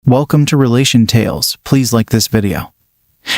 Welcome to Relation Tales. Please like this video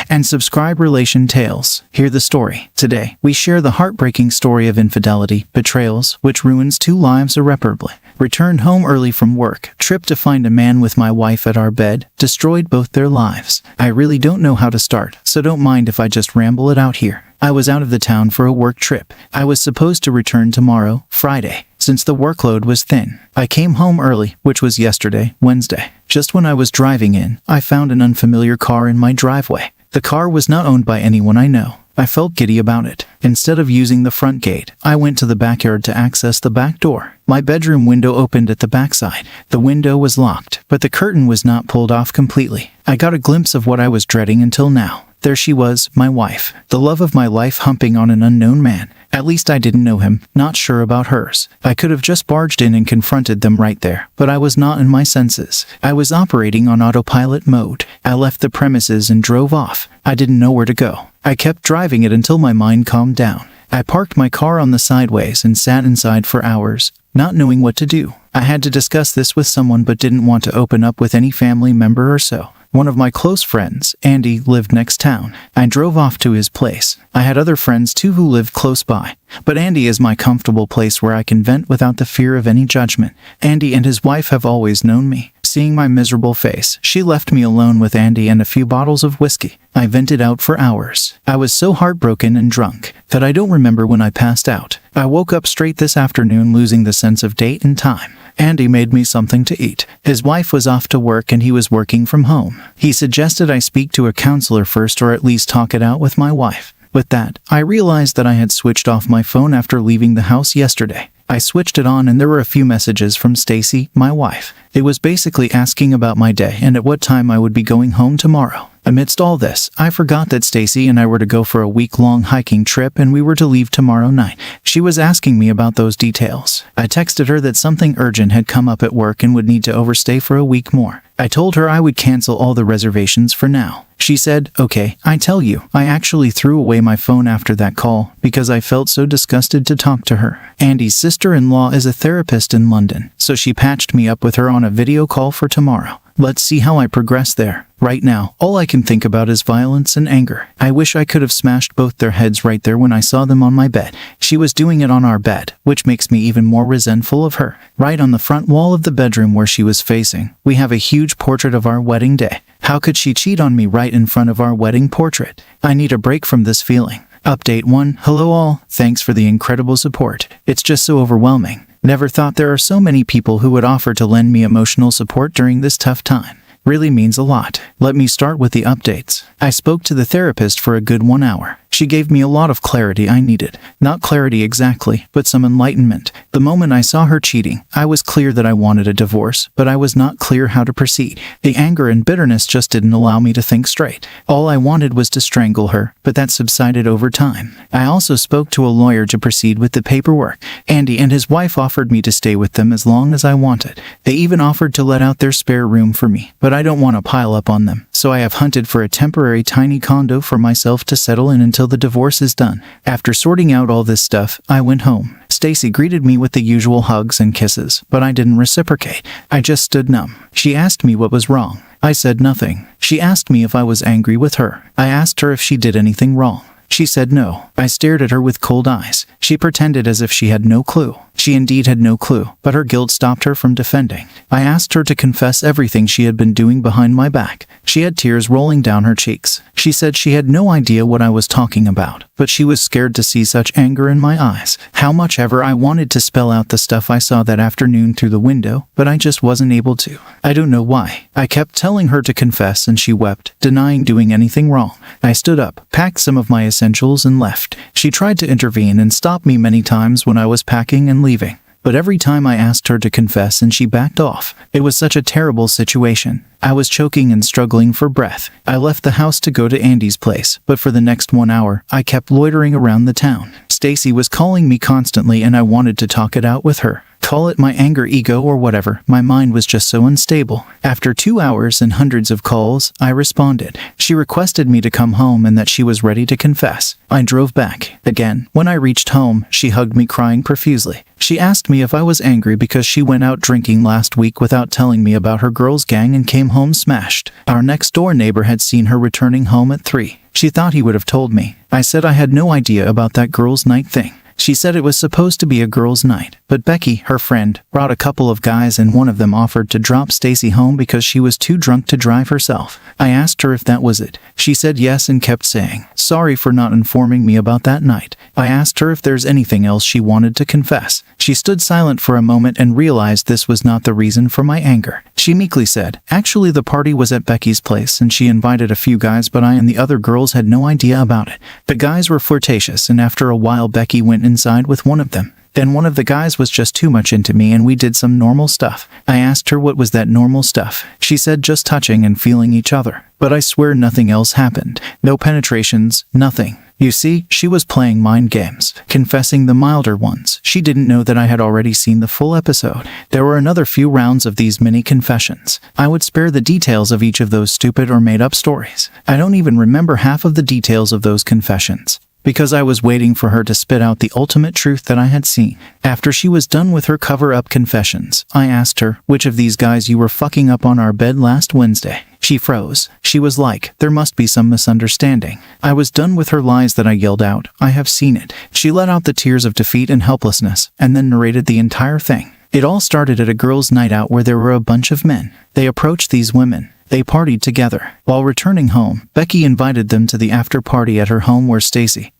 and subscribe. Relation Tales. Hear the story. Today, we share the heartbreaking story of infidelity, betrayals, which ruins two lives irreparably. Returned home early from work, trip to find a man with my wife at our bed, destroyed both their lives. I really don't know how to start, so don't mind if I just ramble it out here. I was out of the town for a work trip. I was supposed to return tomorrow, Friday, since the workload was thin. I came home early, which was yesterday, Wednesday. Just when I was driving in, I found an unfamiliar car in my driveway. The car was not owned by anyone I know. I felt giddy about it. Instead of using the front gate, I went to the backyard to access the back door. My bedroom window opened at the backside. The window was locked, but the curtain was not pulled off completely. I got a glimpse of what I was dreading until now. There she was, my wife, the love of my life, humping on an unknown man. At least I didn't know him, not sure about hers. I could have just barged in and confronted them right there, but I was not in my senses. I was operating on autopilot mode. I left the premises and drove off. I didn't know where to go. I kept driving it until my mind calmed down. I parked my car on the sideways and sat inside for hours, not knowing what to do. I had to discuss this with someone but didn't want to open up with any family member or so. One of my close friends, Andy, lived next town. I drove off to his place. I had other friends too who lived close by, but Andy is my comfortable place where I can vent without the fear of any judgment. Andy and his wife have always known me. Seeing my miserable face, she left me alone with Andy and a few bottles of whiskey. I vented out for hours. I was so heartbroken and drunk that I don't remember when I passed out. I woke up straight this afternoon, losing the sense of date and time. Andy made me something to eat. His wife was off to work and he was working from home. He suggested I speak to a counselor first, or at least talk it out with my wife. With that, I realized that I had switched off my phone after leaving the house yesterday. I switched it on and there were a few messages from Stacy, my wife. It was basically asking about my day and at what time I would be going home tomorrow. Amidst all this, I forgot that Stacy and I were to go for a week-long hiking trip and we were to leave tomorrow night. She was asking me about those details. I texted her that something urgent had come up at work and would need to overstay for a week more. I told her I would cancel all the reservations for now. She said, "Okay, I tell you, I actually threw away my phone after that call because I felt so disgusted to talk to her." Andy's sister-in-law is a therapist in London, so she patched me up with her on a video call for tomorrow. Let's see how I progress there. Right now, all I can think about is violence and anger. I wish I could have smashed both their heads right there when I saw them on my bed. She was doing it on our bed, which makes me even more resentful of her. Right on the front wall of the bedroom where she was facing, we have a huge portrait of our wedding day. How could she cheat on me right in front of our wedding portrait? I need a break from this feeling. Update 1. Hello all. Thanks for the incredible support. It's just so overwhelming. Never thought there are so many people who would offer to lend me emotional support during this tough time. Really means a lot. Let me start with the updates. I spoke to the therapist for a good 1 hour. She gave me a lot of clarity I needed. Not clarity exactly, but some enlightenment. The moment I saw her cheating, I was clear that I wanted a divorce, but I was not clear how to proceed. The anger and bitterness just didn't allow me to think straight. All I wanted was to strangle her, but that subsided over time. I also spoke to a lawyer to proceed with the paperwork. Andy and his wife offered me to stay with them as long as I wanted. They even offered to let out their spare room for me, but I don't want to pile up on them, so I have hunted for a temporary tiny condo for myself to settle in until the divorce is done. After sorting out all this stuff, I went home. Stacy greeted me with the usual hugs and kisses, but I didn't reciprocate. I just stood numb. She asked me what was wrong. I said nothing. She asked me if I was angry with her. I asked her if she did anything wrong. She said no. I stared at her with cold eyes. She pretended as if she had no clue. She indeed had no clue, but her guilt stopped her from defending. I asked her to confess everything she had been doing behind my back. She had tears rolling down her cheeks. She said she had no idea what I was talking about, but she was scared to see such anger in my eyes. How much ever I wanted to spell out the stuff I saw that afternoon through the window, but I just wasn't able to. I don't know why. I kept telling her to confess and she wept, denying doing anything wrong. I stood up, packed some of my essentials and left. She tried to intervene and stop me many times when I was packing and leaving, but every time I asked her to confess and she backed off. It was such a terrible situation. I was choking and struggling for breath. I left the house to go to Andy's place, but for the next 1 hour, I kept loitering around the town. Stacy was calling me constantly and I wanted to talk it out with her. Call it my anger, ego, or whatever. My mind was just so unstable. After 2 hours and hundreds of calls, I responded. She requested me to come home and that she was ready to confess. I drove back. Again, when I reached home, she hugged me crying profusely. She asked me if I was angry because she went out drinking last week without telling me about her girls' gang and came home smashed. Our next-door neighbor had seen her returning home at 3. She thought he would have told me. I said I had no idea about that girls' night thing. She said it was supposed to be a girls' night, but Becky, her friend, brought a couple of guys and one of them offered to drop Stacy home because she was too drunk to drive herself. I asked her if that was it. She said yes and kept saying, "Sorry for not informing me about that night." I asked her if there's anything else she wanted to confess. She stood silent for a moment and realized this was not the reason for my anger. She meekly said, "Actually, the party was at Becky's place and she invited a few guys, but I and the other girls had no idea about it. The guys were flirtatious and after a while Becky went inside with one of them. Then one of the guys was just too much into me and we did some normal stuff." I asked her what was that normal stuff. She said just touching and feeling each other. But I swear nothing else happened. No penetrations, nothing. You see, she was playing mind games, confessing the milder ones. She didn't know that I had already seen the full episode. There were another few rounds of these mini confessions. I would spare the details of each of those stupid or made-up stories. I don't even remember half of the details of those confessions, because I was waiting for her to spit out the ultimate truth that I had seen. After she was done with her cover-up confessions, I asked her, "Which of these guys you were fucking up on our bed last Wednesday?" She froze. She was like, "There must be some misunderstanding." I was done with her lies that I yelled out, "I have seen it." She let out the tears of defeat and helplessness, and then narrated the entire thing. It all started at a girls' night out where there were a bunch of men. They approached these women. They partied together. While returning home, Becky invited them to the after party at her home where Stacy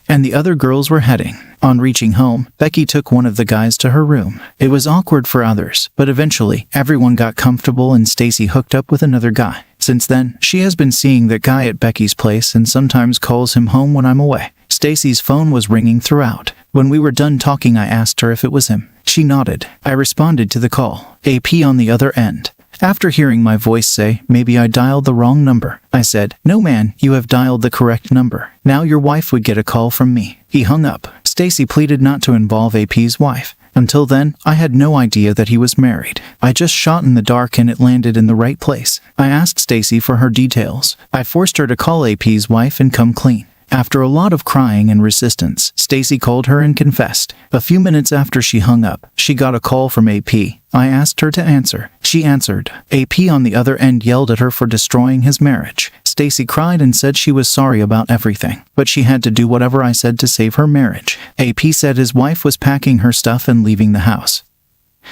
and the other girls were heading. On reaching home, Becky took one of the guys to her room. It was awkward for others, but eventually, everyone got comfortable and Stacy hooked up with another guy. Since then, she has been seeing that guy at Becky's place and sometimes calls him home when I'm away. Stacy's phone was ringing throughout. When we were done talking, I asked her if it was him. She nodded. I responded to the call. AP on the other end. After hearing my voice say, "Maybe I dialed the wrong number," I said, "No man, you have dialed the correct number. Now your wife would get a call from me." He hung up. Stacy pleaded not to involve AP's wife. Until then, I had no idea that he was married. I just shot in the dark and it landed in the right place. I asked Stacy for her details. I forced her to call AP's wife and come clean. After a lot of crying and resistance, Stacy called her and confessed. A few minutes after she hung up, she got a call from AP. I asked her to answer. She answered. AP on the other end yelled at her for destroying his marriage. Stacy cried and said she was sorry about everything, but she had to do whatever I said to save her marriage. AP said his wife was packing her stuff and leaving the house,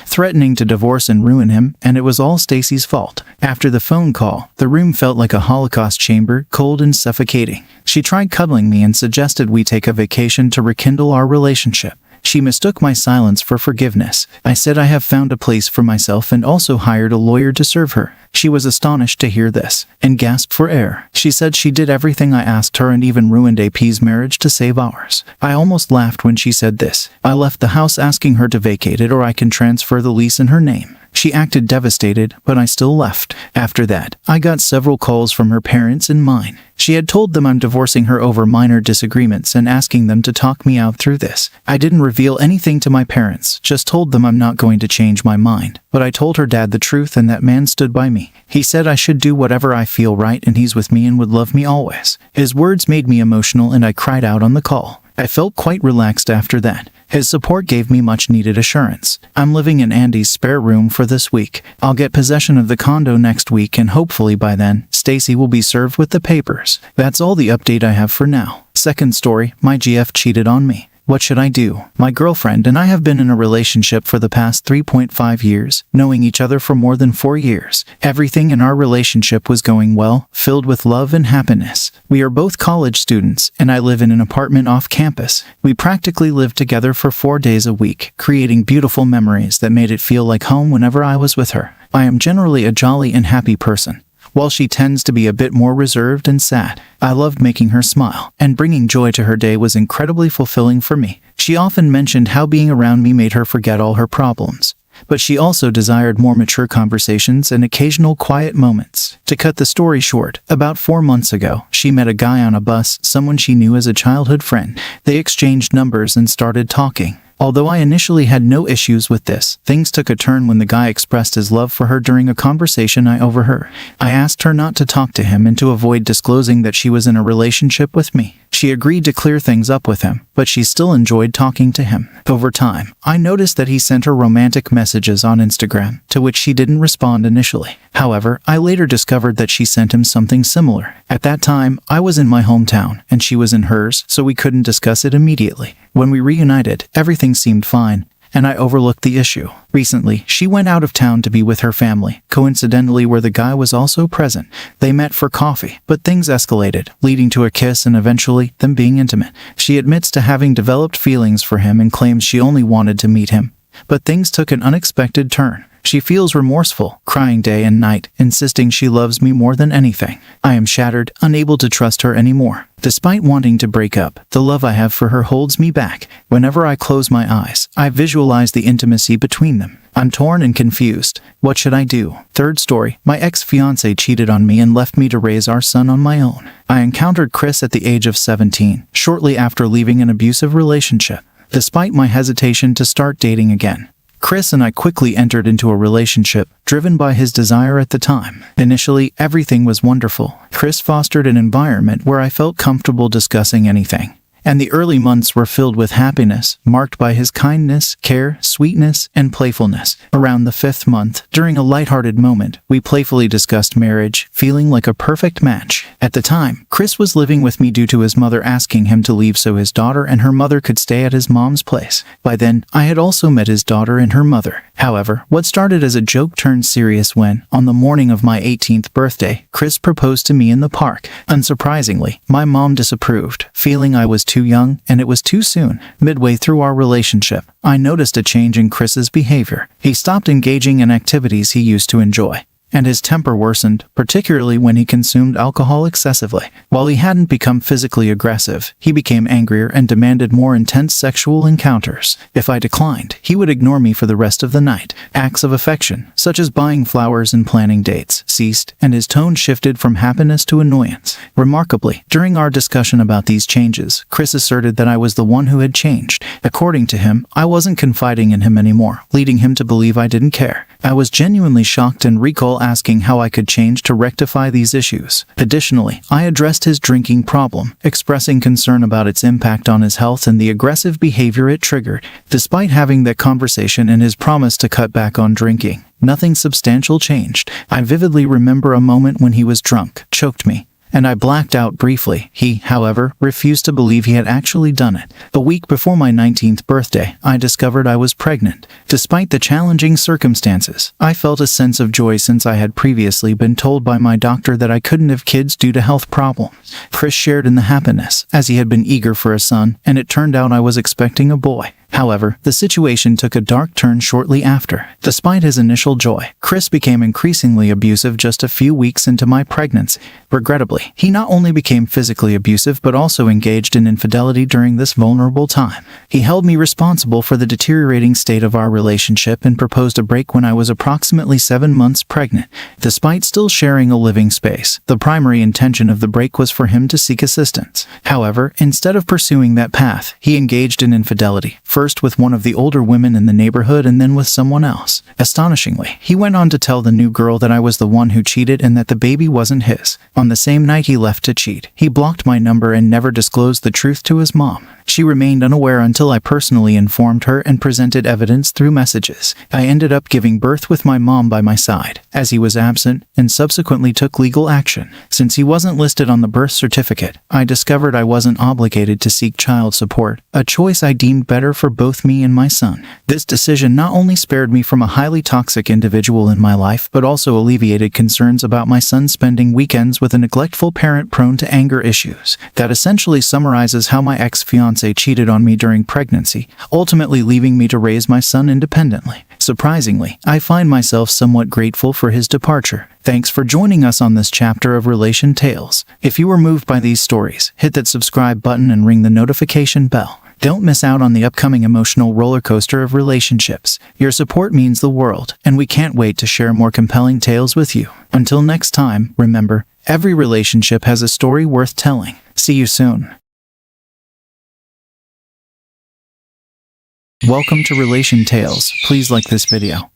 threatening to divorce and ruin him, and it was all Stacy's fault. After the phone call, the room felt like a Holocaust chamber, cold and suffocating. She tried cuddling me and suggested we take a vacation to rekindle our relationship. She mistook my silence for forgiveness. I said I have found a place for myself and also hired a lawyer to serve her. She was astonished to hear this and gasped for air. She said she did everything I asked her and even ruined AP's marriage to save ours. I almost laughed when she said this. I left the house asking her to vacate it or I can transfer the lease in her name. She acted devastated, but I still left. After that, I got several calls from her parents and mine. She had told them I'm divorcing her over minor disagreements and asking them to talk me out through this. I didn't reveal anything to my parents, just told them I'm not going to change my mind. But I told her dad the truth and that man stood by me. He said I should do whatever I feel right and he's with me and would love me always. His words made me emotional and I cried out on the call. I felt quite relaxed after that. His support gave me much-needed assurance. I'm living in Andy's spare room for this week. I'll get possession of the condo next week and hopefully by then, Stacy will be served with the papers. That's all the update I have for now. Second story, my GF cheated on me. What should I do? My girlfriend and I have been in a relationship for the past 3.5 years, knowing each other for more than 4 years. Everything in our relationship was going well, filled with love and happiness. We are both college students, and I live in an apartment off campus. We practically lived together for 4 days a week, creating beautiful memories that made it feel like home whenever I was with her. I am generally a jolly and happy person, while she tends to be a bit more reserved and sad. I loved making her smile, and bringing joy to her day was incredibly fulfilling for me. She often mentioned how being around me made her forget all her problems. but she also desired more mature conversations and occasional quiet moments. To cut the story short, about 4 months ago, she met a guy on a bus, someone she knew as a childhood friend. They exchanged numbers and started talking. Although I initially had no issues with this, things took a turn when the guy expressed his love for her during a conversation I overheard. I asked her not to talk to him and to avoid disclosing that she was in a relationship with me. She agreed to clear things up with him, but she still enjoyed talking to him. Over time, I noticed that he sent her romantic messages on Instagram, to which she didn't respond initially. However, I later discovered that she sent him something similar. At that time, I was in my hometown, and she was in hers, so we couldn't discuss it immediately. When we reunited, everything seemed fine, and I overlooked the issue. Recently, she went out of town to be with her family, coincidentally where the guy was also present. They met for coffee, but things escalated, leading to a kiss and eventually them being intimate. She admits to having developed feelings for him and claims she only wanted to meet him. But things took an unexpected turn. She feels remorseful, crying day and night, insisting she loves me more than anything. I am shattered, unable to trust her anymore. Despite wanting to break up, the love I have for her holds me back. Whenever I close my eyes, I visualize the intimacy between them. I'm torn and confused. What should I do? Third story. My ex-fiancé cheated on me and left me to raise our son on my own. I encountered Chris at the age of 17, shortly after leaving an abusive relationship. Despite my hesitation to start dating again, Chris and I quickly entered into a relationship, driven by his desire at the time. Initially, everything was wonderful. Chris fostered an environment where I felt comfortable discussing anything. And the early months were filled with happiness, marked by his kindness, care, sweetness, and playfulness. Around the 5th month, during a lighthearted moment, we playfully discussed marriage, feeling like a perfect match. At the time, Chris was living with me due to his mother asking him to leave so his daughter and her mother could stay at his mom's place. By then, I had also met his daughter and her mother. However, what started as a joke turned serious when, on the morning of my 18th birthday, Chris proposed to me in the park. Unsurprisingly, my mom disapproved, feeling I was too young and it was too soon. Midway through our relationship, I noticed a change in Chris's behavior. He stopped engaging in activities he used to enjoy, and his temper worsened, particularly when he consumed alcohol excessively. While he hadn't become physically aggressive, he became angrier and demanded more intense sexual encounters. If I declined, he would ignore me for the rest of the night. Acts of affection, such as buying flowers and planning dates, ceased, and his tone shifted from happiness to annoyance. Remarkably, during our discussion about these changes, Chris asserted that I was the one who had changed. According to him, I wasn't confiding in him anymore, leading him to believe I didn't care. I was genuinely shocked and recall asking how I could change to rectify these issues. Additionally, I addressed his drinking problem, expressing concern about its impact on his health and the aggressive behavior it triggered. Despite having that conversation and his promise to cut back on drinking, nothing substantial changed. I vividly remember a moment when he was drunk, choked me, and I blacked out briefly. He, however, refused to believe he had actually done it. A week before my 19th birthday, I discovered I was pregnant. Despite the challenging circumstances, I felt a sense of joy since I had previously been told by my doctor that I couldn't have kids due to health problems. Chris shared in the happiness, as he had been eager for a son, and it turned out I was expecting a boy. However, the situation took a dark turn shortly after. Despite his initial joy, Chris became increasingly abusive just a few weeks into my pregnancy. Regrettably, he not only became physically abusive but also engaged in infidelity during this vulnerable time. He held me responsible for the deteriorating state of our relationship and proposed a break when I was approximately 7 months pregnant. Despite still sharing a living space, the primary intention of the break was for him to seek assistance. However, instead of pursuing that path, he engaged in infidelity, first with one of the older women in the neighborhood and then with someone else. Astonishingly, he went on to tell the new girl that I was the one who cheated and that the baby wasn't his. On the same night he left to cheat, he blocked my number and never disclosed the truth to his mom. She remained unaware until I personally informed her and presented evidence through messages. I ended up giving birth with my mom by my side, as he was absent, and subsequently took legal action. Since he wasn't listed on the birth certificate, I discovered I wasn't obligated to seek child support, a choice I deemed better for both me and my son. This decision not only spared me from a highly toxic individual in my life, but also alleviated concerns about my son spending weekends with a neglectful parent prone to anger issues. That essentially summarizes how my ex-fiancé cheated on me during pregnancy, ultimately leaving me to raise my son independently. Surprisingly, I find myself somewhat grateful for his departure. Thanks for joining us on this chapter of Relation Tales. If you were moved by these stories, hit that subscribe button and ring the notification bell. Don't miss out on the upcoming emotional roller coaster of relationships. Your support means the world, and we can't wait to share more compelling tales with you. Until next time, remember, every relationship has a story worth telling. See you soon. Welcome to Relation Tales. Please like this video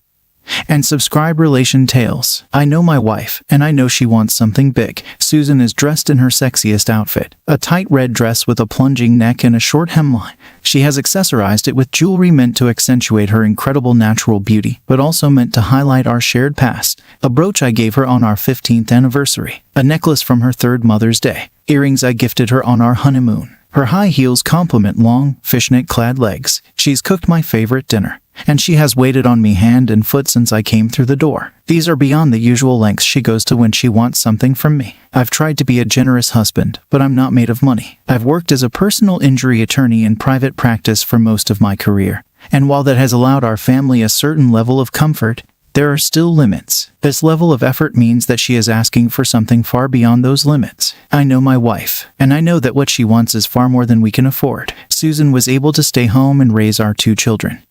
and subscribe. Relation Tales. I know my wife, and I know she wants something big. Susan is dressed in her sexiest outfit, a tight red dress with a plunging neck and a short hemline. She has accessorized it with jewelry meant to accentuate her incredible natural beauty, but also meant to highlight our shared past. A brooch I gave her on our 15th anniversary, a necklace from her 3rd Mother's Day, earrings I gifted her on our honeymoon. Her high heels complement long, fishnet-clad legs. She's cooked my favorite dinner, and she has waited on me hand and foot since I came through the door. These are beyond the usual lengths she goes to when she wants something from me. I've tried to be a generous husband, but I'm not made of money. I've worked as a personal injury attorney in private practice for most of my career, and while that has allowed our family a certain level of comfort, there are still limits. This level of effort means that she is asking for something far beyond those limits. I know my wife, and I know that what she wants is far more than we can afford. Susan was able to stay home and raise our 2 children,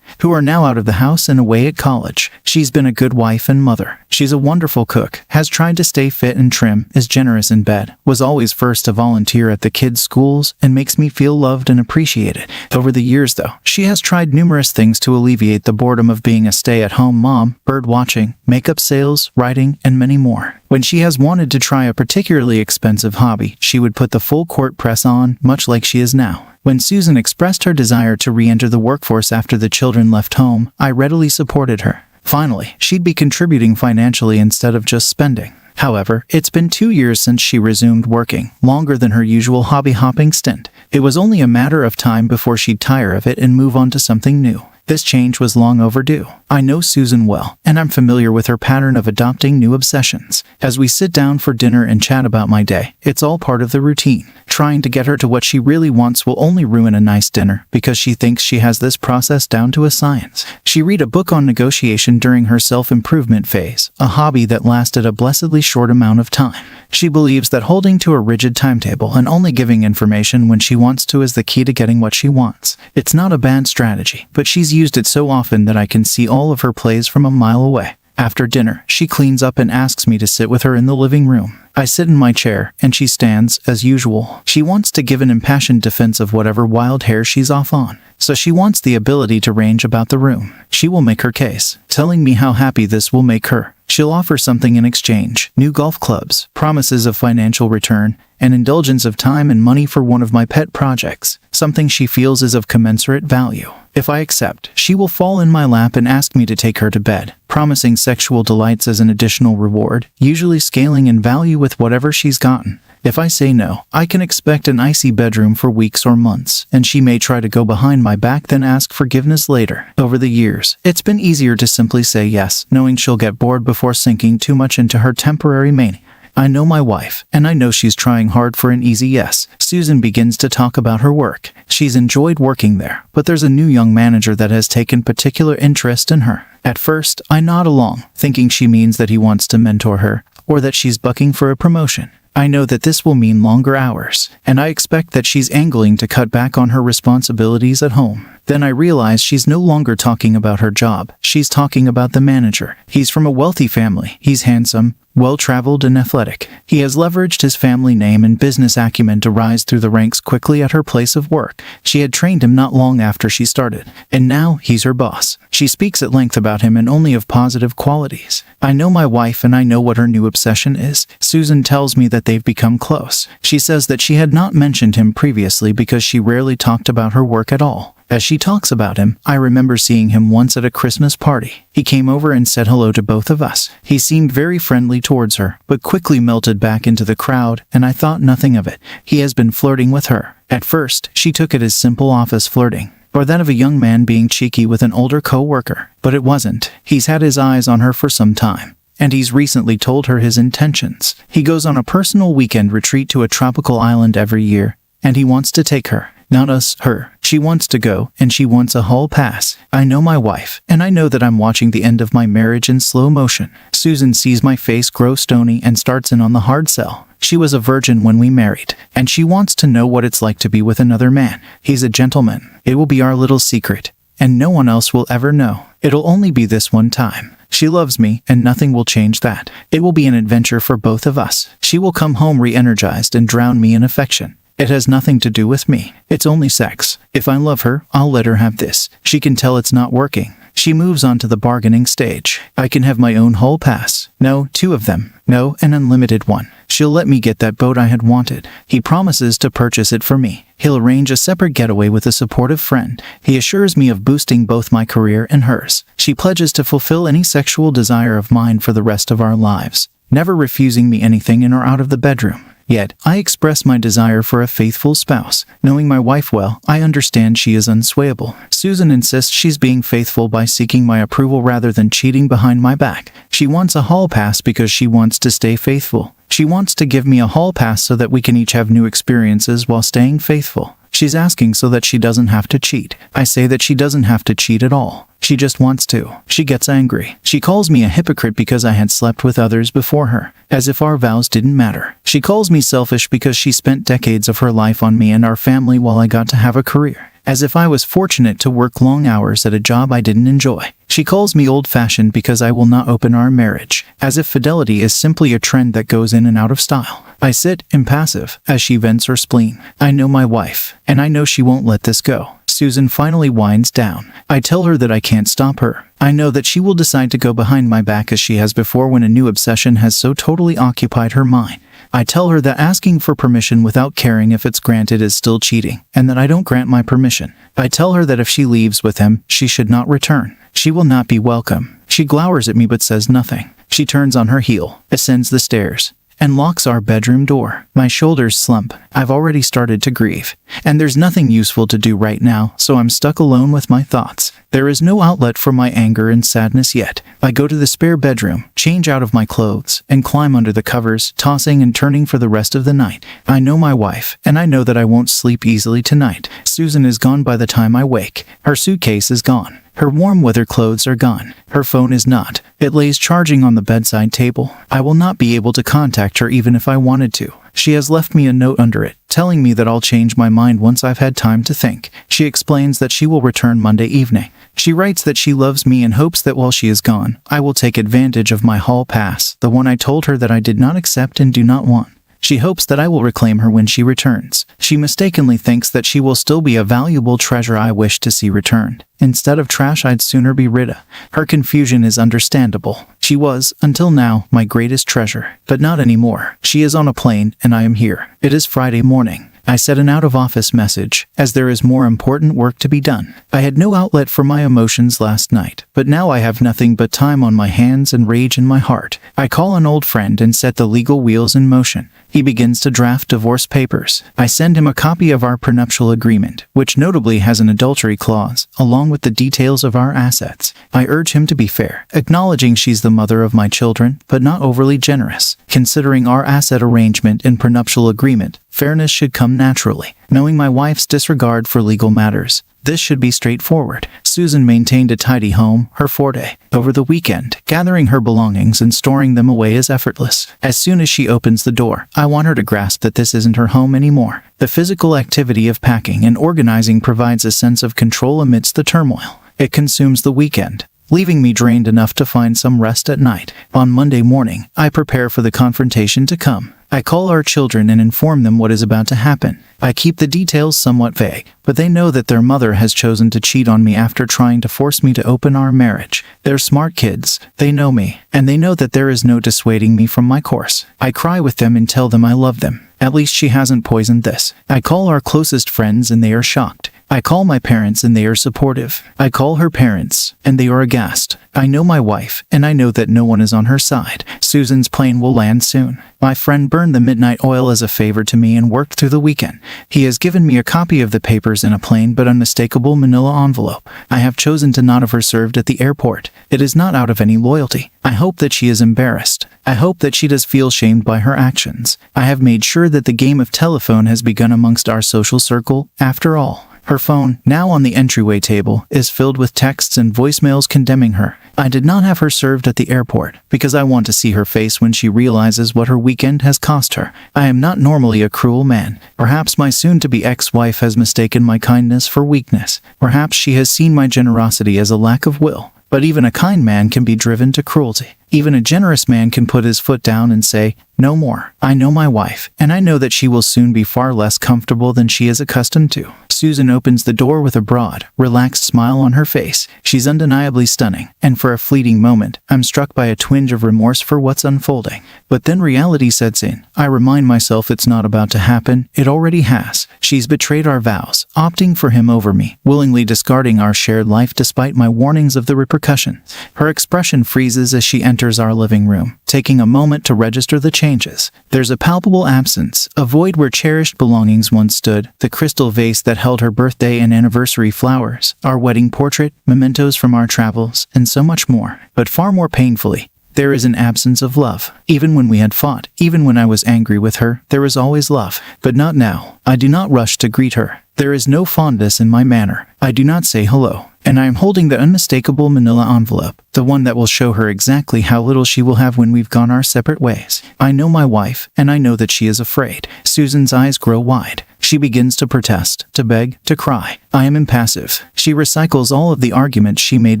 who are now out of the house and away at college. She's been a good wife and mother. She's a wonderful cook, has tried to stay fit and trim, is generous in bed, was always first to volunteer at the kids' schools, and makes me feel loved and appreciated. Over the years, though, she has tried numerous things to alleviate the boredom of being a stay-at-home mom: bird watching, makeup sales, writing, and many more. When she has wanted to try a particularly expensive hobby, she would put the full court press on, much like she is now. When Susan expressed her desire to re-enter the workforce after the children left home, I readily supported her. Finally, she'd be contributing financially instead of just spending. However, it's been 2 years since she resumed working, longer than her usual hobby-hopping stint. It was only a matter of time before she'd tire of it and move on to something new. This change was long overdue. I know Susan well, and I'm familiar with her pattern of adopting new obsessions. As we sit down for dinner and chat about my day, it's all part of the routine. Trying to get her to what she really wants will only ruin a nice dinner, because she thinks she has this process down to a science. She read a book on negotiation during her self-improvement phase, a hobby that lasted a blessedly short amount of time. She believes that holding to a rigid timetable and only giving information when she wants to is the key to getting what she wants. It's not a bad strategy, but she's used it so often that I can see all of her plays from a mile away. After dinner, she cleans up and asks me to sit with her in the living room. I sit in my chair, and she stands, as usual. She wants to give an impassioned defense of whatever wild hair she's off on, so she wants the ability to range about the room. She will make her case, telling me how happy this will make her. She'll offer something in exchange: new golf clubs, promises of financial return, and indulgence of time and money for one of my pet projects, something she feels is of commensurate value. If I accept, she will fall in my lap and ask me to take her to bed, promising sexual delights as an additional reward, usually scaling in value with whatever she's gotten. If I say no, I can expect an icy bedroom for weeks or months, and she may try to go behind my back then ask forgiveness later. Over the years, it's been easier to simply say yes, knowing she'll get bored before sinking too much into her temporary mania. I know my wife, and I know she's trying hard for an easy yes. Susan begins to talk about her work. She's enjoyed working there, but there's a new young manager that has taken particular interest in her. At first, I nod along, thinking she means that he wants to mentor her, or that she's bucking for a promotion. I know that this will mean longer hours, and I expect that she's angling to cut back on her responsibilities at home. Then I realize she's no longer talking about her job. She's talking about the manager. He's from a wealthy family. He's handsome, well-traveled, and athletic. He has leveraged his family name and business acumen to rise through the ranks quickly at her place of work. She had trained him not long after she started, and now he's her boss. She speaks at length about him and only of positive qualities. I know my wife, and I know what her new obsession is. Susan tells me that they've become close. She says that she had not mentioned him previously because she rarely talked about her work at all. As she talks about him, I remember seeing him once at a Christmas party. He came over and said hello to both of us. He seemed very friendly towards her, but quickly melted back into the crowd, and I thought nothing of it. He has been flirting with her. At first, she took it as simple office flirting, or that of a young man being cheeky with an older co-worker. But it wasn't. He's had his eyes on her for some time, and he's recently told her his intentions. He goes on a personal weekend retreat to a tropical island every year, and he wants to take her. Not us, her. She wants to go, and she wants a hall pass. I know my wife, and I know that I'm watching the end of my marriage in slow motion. Susan sees my face grow stony and starts in on the hard sell. She was a virgin when we married, and she wants to know what it's like to be with another man. He's a gentleman. It will be our little secret, and no one else will ever know. It'll only be this one time. She loves me, and nothing will change that. It will be an adventure for both of us. She will come home re-energized and drown me in affection. It has nothing to do with me. It's only sex. If I love her, I'll let her have this. She can tell it's not working. She moves on to the bargaining stage. I can have my own hall pass. No, 2 of them. No, an unlimited one. She'll let me get that boat I had wanted. He promises to purchase it for me. He'll arrange a separate getaway with a supportive friend. He assures me of boosting both my career and hers. She pledges to fulfill any sexual desire of mine for the rest of our lives, never refusing me anything in or out of the bedroom. Yet, I express my desire for a faithful spouse. Knowing my wife well, I understand she is unswayable. Susan insists she's being faithful by seeking my approval rather than cheating behind my back. She wants a hall pass because she wants to stay faithful. She wants to give me a hall pass so that we can each have new experiences while staying faithful. She's asking so that she doesn't have to cheat. I say that she doesn't have to cheat at all. She just wants to. She gets angry. She calls me a hypocrite because I had slept with others before her, as if our vows didn't matter. She calls me selfish because she spent decades of her life on me and our family while I got to have a career, as if I was fortunate to work long hours at a job I didn't enjoy. She calls me old-fashioned because I will not open our marriage, as if fidelity is simply a trend that goes in and out of style. I sit, impassive, as she vents her spleen. I know my wife, and I know she won't let this go. Susan finally winds down. I tell her that I can't stop her. I know that she will decide to go behind my back as she has before when a new obsession has so totally occupied her mind. I tell her that asking for permission without caring if it's granted is still cheating, and that I don't grant my permission. I tell her that if she leaves with him, she should not return. She will not be welcome. She glowers at me but says nothing. She turns on her heel, ascends the stairs, and locks our bedroom door. My shoulders slump. I've already started to grieve, and there's nothing useful to do right now, so I'm stuck alone with my thoughts. There is no outlet for my anger and sadness yet. I go to the spare bedroom, change out of my clothes, and climb under the covers, tossing and turning for the rest of the night. I know my wife, and I know that I won't sleep easily tonight. Susan is gone by the time I wake. Her suitcase is gone. Her warm weather clothes are gone. Her phone is not. It lays charging on the bedside table. I will not be able to contact her even if I wanted to. She has left me a note under it, telling me that I'll change my mind once I've had time to think. She explains that she will return Monday evening. She writes that she loves me and hopes that while she is gone, I will take advantage of my hall pass, the one I told her that I did not accept and do not want. She hopes that I will reclaim her when she returns. She mistakenly thinks that she will still be a valuable treasure I wish to see returned. Instead of trash I'd sooner be rid of. Her confusion is understandable. She was, until now, my greatest treasure, but not anymore. She is on a plane, and I am here. It is Friday morning. I set an out-of-office message, as there is more important work to be done. I had no outlet for my emotions last night, but now I have nothing but time on my hands and rage in my heart. I call an old friend and set the legal wheels in motion. He begins to draft divorce papers. I send him a copy of our prenuptial agreement, which notably has an adultery clause, along with the details of our assets. I urge him to be fair, acknowledging she's the mother of my children, but not overly generous. Considering our asset arrangement and prenuptial agreement, fairness should come naturally. Knowing my wife's disregard for legal matters, this should be straightforward. Susan maintained a tidy home, her forte. Over the weekend, gathering her belongings and storing them away is effortless. As soon as she opens the door, I want her to grasp that this isn't her home anymore. The physical activity of packing and organizing provides a sense of control amidst the turmoil. It consumes the weekend, leaving me drained enough to find some rest at night. On Monday morning, I prepare for the confrontation to come. I call our children and inform them what is about to happen. I keep the details somewhat vague, but they know that their mother has chosen to cheat on me after trying to force me to open our marriage. They're smart kids. They know me, and they know that there is no dissuading me from my course. I cry with them and tell them I love them. At least she hasn't poisoned this. I call our closest friends and they are shocked. I call my parents and they are supportive. I call her parents, and they are aghast. I know my wife, and I know that no one is on her side. Susan's plane will land soon. My friend burned the midnight oil as a favor to me and worked through the weekend. He has given me a copy of the papers in a plain but unmistakable manila envelope. I have chosen to not have her served at the airport. It is not out of any loyalty. I hope that she is embarrassed. I hope that she does feel shamed by her actions. I have made sure that the game of telephone has begun amongst our social circle, after all. Her phone, now on the entryway table, is filled with texts and voicemails condemning her. I did not have her served at the airport because I want to see her face when she realizes what her weekend has cost her. I am not normally a cruel man. Perhaps my soon-to-be ex-wife has mistaken my kindness for weakness. Perhaps she has seen my generosity as a lack of will. But even a kind man can be driven to cruelty. Even a generous man can put his foot down and say, "No more." I know my wife, and I know that she will soon be far less comfortable than she is accustomed to. Susan opens the door with a broad, relaxed smile on her face. She's undeniably stunning, and for a fleeting moment, I'm struck by a twinge of remorse for what's unfolding. But then reality sets in. I remind myself it's not about to happen. It already has. She's betrayed our vows, opting for him over me, willingly discarding our shared life despite my warnings of the repercussions. Her expression freezes as she enters our living room, taking a moment to register the changes. There's a palpable absence, a void where cherished belongings once stood, the crystal vase that held her birthday and anniversary flowers, our wedding portrait, mementos from our travels, and so much more. But far more painfully, there is an absence of love. Even when we had fought, even when I was angry with her, there was always love. But not now. I do not rush to greet her. There is no fondness in my manner. I do not say hello. And I am holding the unmistakable manila envelope, the one that will show her exactly how little she will have when we've gone our separate ways. I know my wife, and I know that she is afraid. Susan's eyes grow wide. She begins to protest, to beg, to cry. I am impassive. She recycles all of the arguments she made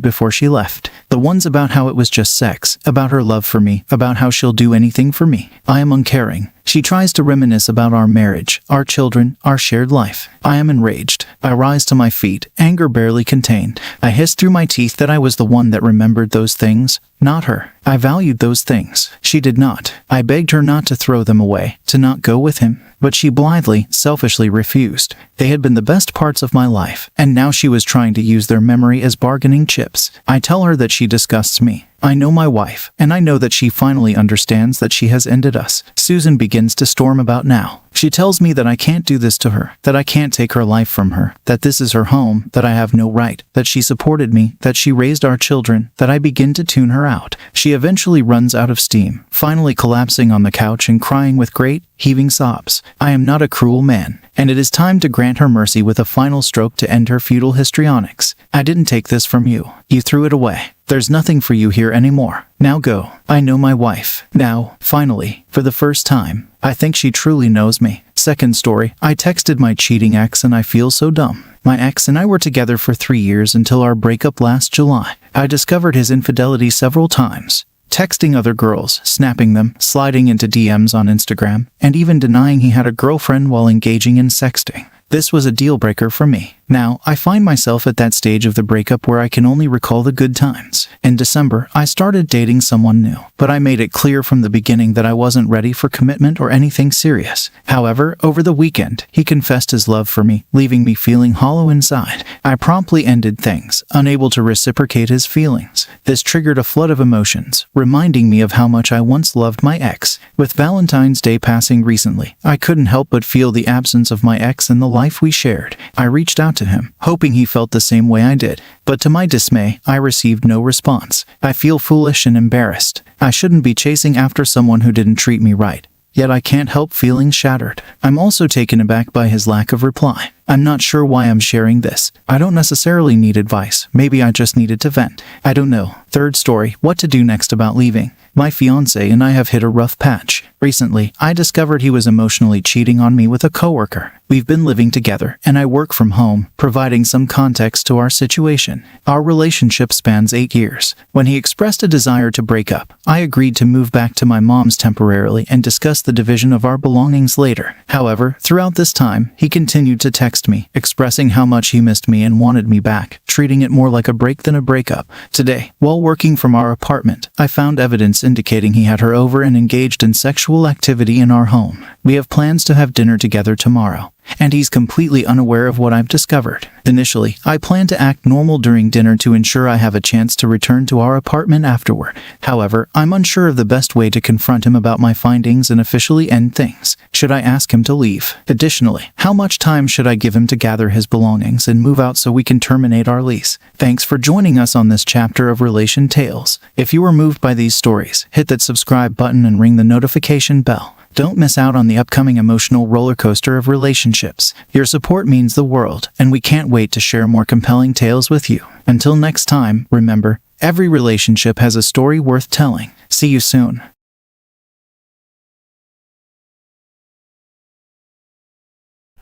before she left. The ones about how it was just sex, about her love for me, about how she'll do anything for me. I am uncaring. She tries to reminisce about our marriage, our children, our shared life. I am enraged. I rise to my feet, anger barely contained. I hiss through my teeth that I was the one that remembered those things, not her. I valued those things. She did not. I begged her not to throw them away, to not go with him. But she blithely, selfishly refused. They had been the best parts of my life, and now she was trying to use their memory as bargaining chips. I tell her that she disgusts me. I know my wife, and I know that she finally understands that she has ended us. Susan begins to storm about now. She tells me that I can't do this to her, that I can't take her life from her, that this is her home, that I have no right, that she supported me, that she raised our children, that I begin to tune her out. She eventually runs out of steam, finally collapsing on the couch and crying with great, heaving sobs. I am not a cruel man, and it is time to grant her mercy with a final stroke to end her futile histrionics. I didn't take this from you. You threw it away. There's nothing for you here anymore. Now go. I know my wife. Now, finally, for the first time, I think she truly knows me. Second story, I texted my cheating ex and I feel so dumb. My ex and I were together for 3 years until our breakup last July. I discovered his infidelity several times. Texting other girls, snapping them, sliding into DMs on Instagram, and even denying he had a girlfriend while engaging in sexting. This was a deal breaker for me. Now, I find myself at that stage of the breakup where I can only recall the good times. In December, I started dating someone new, but I made it clear from the beginning that I wasn't ready for commitment or anything serious. However, over the weekend, he confessed his love for me, leaving me feeling hollow inside. I promptly ended things, unable to reciprocate his feelings. This triggered a flood of emotions, reminding me of how much I once loved my ex. With Valentine's Day passing recently, I couldn't help but feel the absence of my ex and the life we shared. I reached out to him, hoping he felt the same way I did. But to my dismay, I received no response. I feel foolish and embarrassed. I shouldn't be chasing after someone who didn't treat me right. Yet I can't help feeling shattered. I'm also taken aback by his lack of reply. I'm not sure why I'm sharing this. I don't necessarily need advice. Maybe I just needed to vent. I don't know. Third story, what to do next about leaving. My fiancé and I have hit a rough patch. Recently, I discovered he was emotionally cheating on me with a coworker. We've been living together, and I work from home, providing some context to our situation. Our relationship spans 8 years. When he expressed a desire to break up, I agreed to move back to my mom's temporarily and discuss the division of our belongings later. However, throughout this time, he continued to text me, expressing how much he missed me and wanted me back, treating it more like a break than a breakup. Today, while working from our apartment, I found evidence indicating he had her over and engaged in sexual activity in our home. We have plans to have dinner together tomorrow, and he's completely unaware of what I've discovered. Initially, I plan to act normal during dinner to ensure I have a chance to return to our apartment afterward. However, I'm unsure of the best way to confront him about my findings and officially end things. Should I ask him to leave? Additionally, how much time should I give him to gather his belongings and move out so we can terminate our lease? Thanks for joining us on this chapter of Relation Tales. If you were moved by these stories, hit that subscribe button and ring the notification bell. Don't miss out on the upcoming emotional roller coaster of relationships. Your support means the world, and we can't wait to share more compelling tales with you. Until next time, remember, every relationship has a story worth telling. See you soon.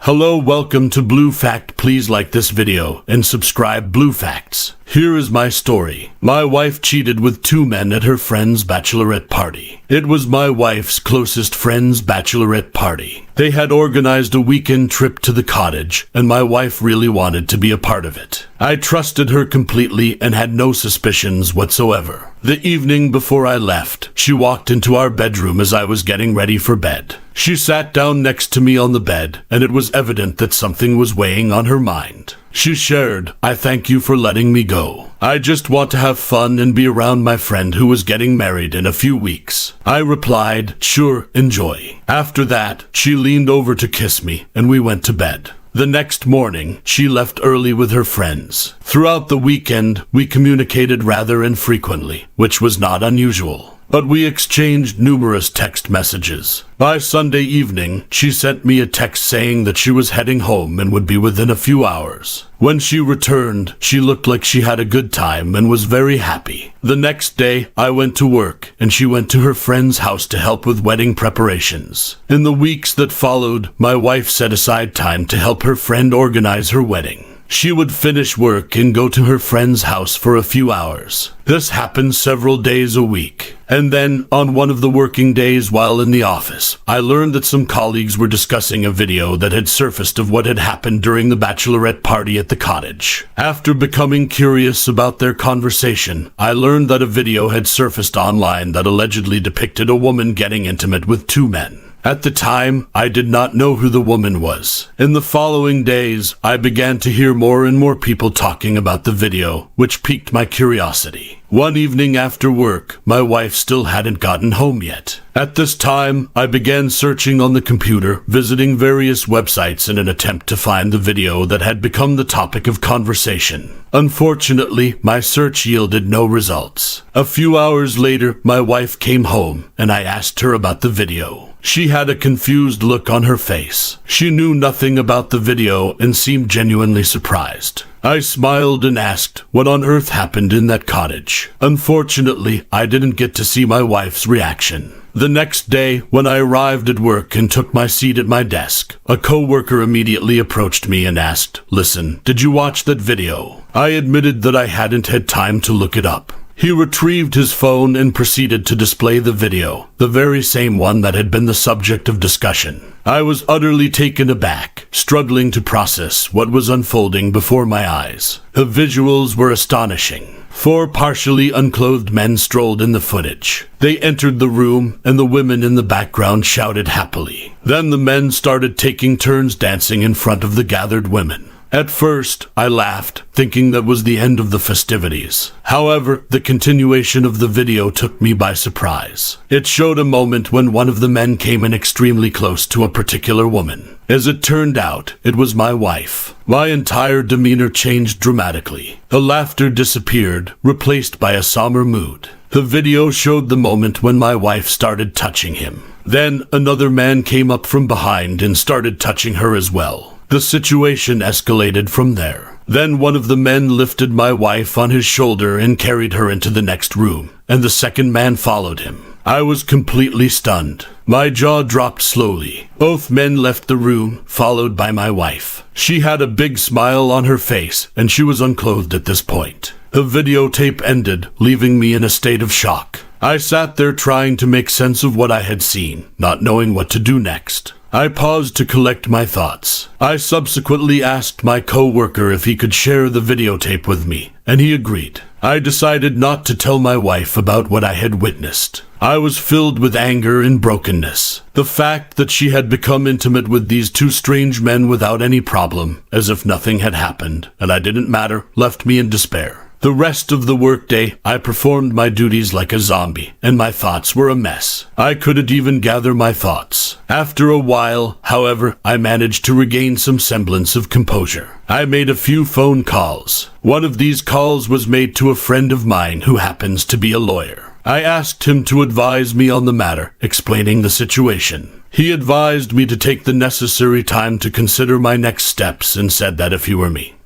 Hello, welcome to Blue Fact. Please like this video and subscribe. Blue Facts. Here is my story. My wife cheated with 2 men at her friend's bachelorette party. It was my wife's closest friend's bachelorette party. They had organized a weekend trip to the cottage, and my wife really wanted to be a part of it. I trusted her completely and had no suspicions whatsoever. The evening before I left, she walked into our bedroom as I was getting ready for bed. She sat down next to me on the bed, and it was evident that something was weighing on her mind. She shared, "I thank you for letting me go. I just want to have fun and be around my friend who was getting married in a few weeks." I replied, "Sure, enjoy." After that, she leaned over to kiss me, and we went to bed. The next morning, she left early with her friends. Throughout the weekend, we communicated rather infrequently, which was not unusual. But we exchanged numerous text messages. By Sunday evening, she sent me a text saying that she was heading home and would be within a few hours. When she returned, she looked like she had a good time and was very happy. The next day, I went to work, and she went to her friend's house to help with wedding preparations. In the weeks that followed, my wife set aside time to help her friend organize her wedding. She would finish work and go to her friend's house for a few hours. This happened several days a week. And then, on one of the working days while in the office, I learned that some colleagues were discussing a video that had surfaced of what had happened during the bachelorette party at the cottage. After becoming curious about their conversation, I learned that a video had surfaced online that allegedly depicted a woman getting intimate with 2 men. At the time, I did not know who the woman was. In the following days, I began to hear more and more people talking about the video, which piqued my curiosity. One evening after work, my wife still hadn't gotten home yet. At this time, I began searching on the computer, visiting various websites in an attempt to find the video that had become the topic of conversation. Unfortunately, my search yielded no results. A few hours later, my wife came home, and I asked her about the video. She had a confused look on her face. She knew nothing about the video and seemed genuinely surprised. I smiled and asked what on earth happened in that cottage. Unfortunately, I didn't get to see my wife's reaction. The next day, when I arrived at work and took my seat at my desk, a coworker immediately approached me and asked, "Listen, did you watch that video?" I admitted that I hadn't had time to look it up. He retrieved his phone and proceeded to display the video, the very same one that had been the subject of discussion. I was utterly taken aback, struggling to process what was unfolding before my eyes. The visuals were astonishing. 4 partially unclothed men strolled in the footage. They entered the room, and the women in the background shouted happily. Then the men started taking turns dancing in front of the gathered women. At first, I laughed, thinking that was the end of the festivities. However, the continuation of the video took me by surprise. It showed a moment when one of the men came in extremely close to a particular woman. As it turned out, it was my wife. My entire demeanor changed dramatically. The laughter disappeared, replaced by a somber mood. The video showed the moment when my wife started touching him. Then, another man came up from behind and started touching her as well. The situation escalated from there. Then one of the men lifted my wife on his shoulder and carried her into the next room, and the second man followed him. I was completely stunned. My jaw dropped slowly. Both men left the room, followed by my wife. She had a big smile on her face, and she was unclothed at this point. The videotape ended, leaving me in a state of shock. I sat there trying to make sense of what I had seen, not knowing what to do next. I paused to collect my thoughts. I subsequently asked my co-worker if he could share the videotape with me, and he agreed. I decided not to tell my wife about what I had witnessed. I was filled with anger and brokenness. The fact that she had become intimate with these 2 strange men without any problem, as if nothing had happened, and I didn't matter, left me in despair. The rest of the workday, I performed my duties like a zombie, and my thoughts were a mess. I couldn't even gather my thoughts. After a while, however, I managed to regain some semblance of composure. I made a few phone calls. One of these calls was made to a friend of mine who happens to be a lawyer. I asked him to advise me on the matter, explaining the situation. He advised me to take the necessary time to consider my next steps and said that if he were me,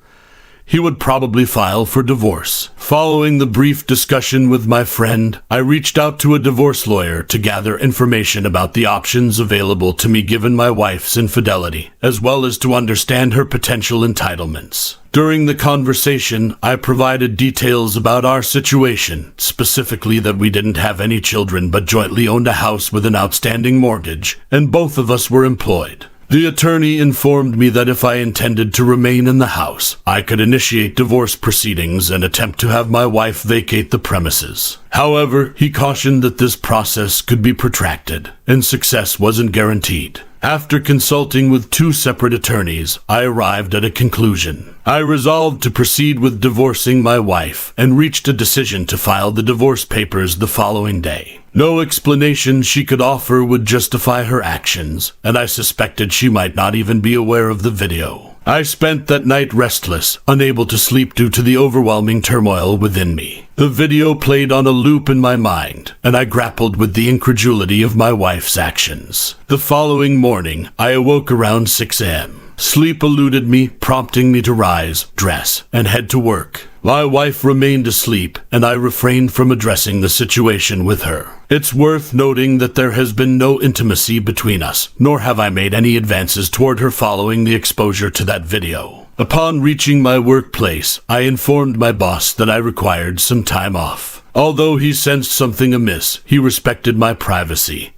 he would probably file for divorce. Following the brief discussion with my friend, I reached out to a divorce lawyer to gather information about the options available to me given my wife's infidelity, as well as to understand her potential entitlements. During the conversation, I provided details about our situation, specifically that we didn't have any children but jointly owned a house with an outstanding mortgage, and both of us were employed. The attorney informed me that if I intended to remain in the house, I could initiate divorce proceedings and attempt to have my wife vacate the premises. However, he cautioned that this process could be protracted, and success wasn't guaranteed. After consulting with 2 separate attorneys, I arrived at a conclusion. I resolved to proceed with divorcing my wife and reached a decision to file the divorce papers the following day. No explanation she could offer would justify her actions, and I suspected she might not even be aware of the video. I spent that night restless, unable to sleep due to the overwhelming turmoil within me. The video played on a loop in my mind, and I grappled with the incredulity of my wife's actions. The following morning, I awoke around 6 a.m. Sleep eluded me, prompting me to rise, dress, and head to work. My wife remained asleep, and I refrained from addressing the situation with her. It's worth noting that there has been no intimacy between us, nor have I made any advances toward her following the exposure to that video. Upon reaching my workplace, I informed my boss that I required some time off. Although he sensed something amiss, he respected my privacy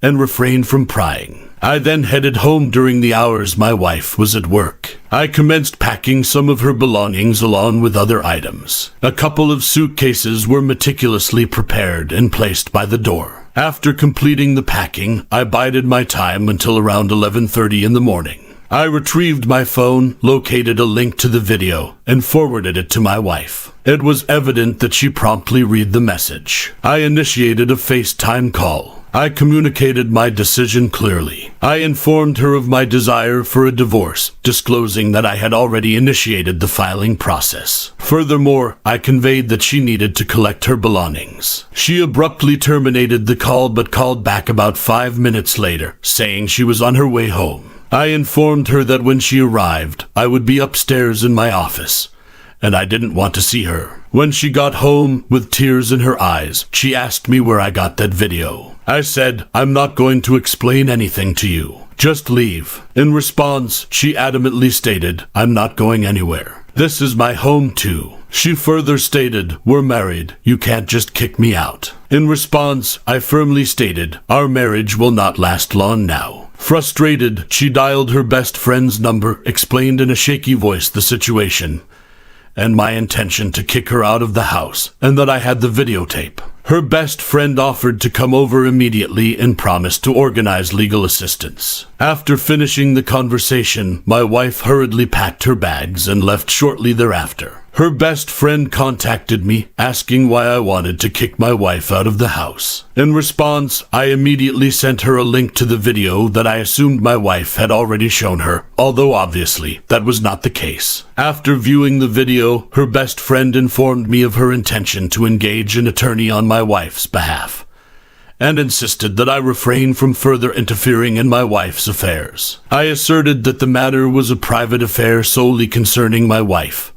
and refrained from prying. I then headed home during the hours my wife was at work. I commenced packing some of her belongings along with other items. A couple of suitcases were meticulously prepared and placed by the door. After completing the packing, I bided my time until around 11:30 in the morning. I retrieved my phone, located a link to the video, and forwarded it to my wife. It was evident that she promptly read the message. I initiated a FaceTime call. I communicated my decision clearly. I informed her of my desire for a divorce, disclosing that I had already initiated the filing process. Furthermore, I conveyed that she needed to collect her belongings. She abruptly terminated the call but called back about 5 minutes later, saying she was on her way home. I informed her that when she arrived, I would be upstairs in my office, and I didn't want to see her. When she got home, with tears in her eyes, she asked me where I got that video. I said, "I'm not going to explain anything to you. Just leave." In response, she adamantly stated, "I'm not going anywhere. This is my home too." She further stated, "We're married. You can't just kick me out." In response, I firmly stated, "Our marriage will not last long now." Frustrated, she dialed her best friend's number, explained in a shaky voice the situation and my intention to kick her out of the house, and that I had the videotape. Her best friend offered to come over immediately and promised to organize legal assistance. After finishing the conversation, my wife hurriedly packed her bags and left shortly thereafter. Her best friend contacted me, asking why I wanted to kick my wife out of the house. In response, I immediately sent her a link to the video that I assumed my wife had already shown her, although obviously that was not the case. After viewing the video, her best friend informed me of her intention to engage an attorney on my wife's behalf, and insisted that I refrain from further interfering in my wife's affairs. I asserted that the matter was a private affair solely concerning my wife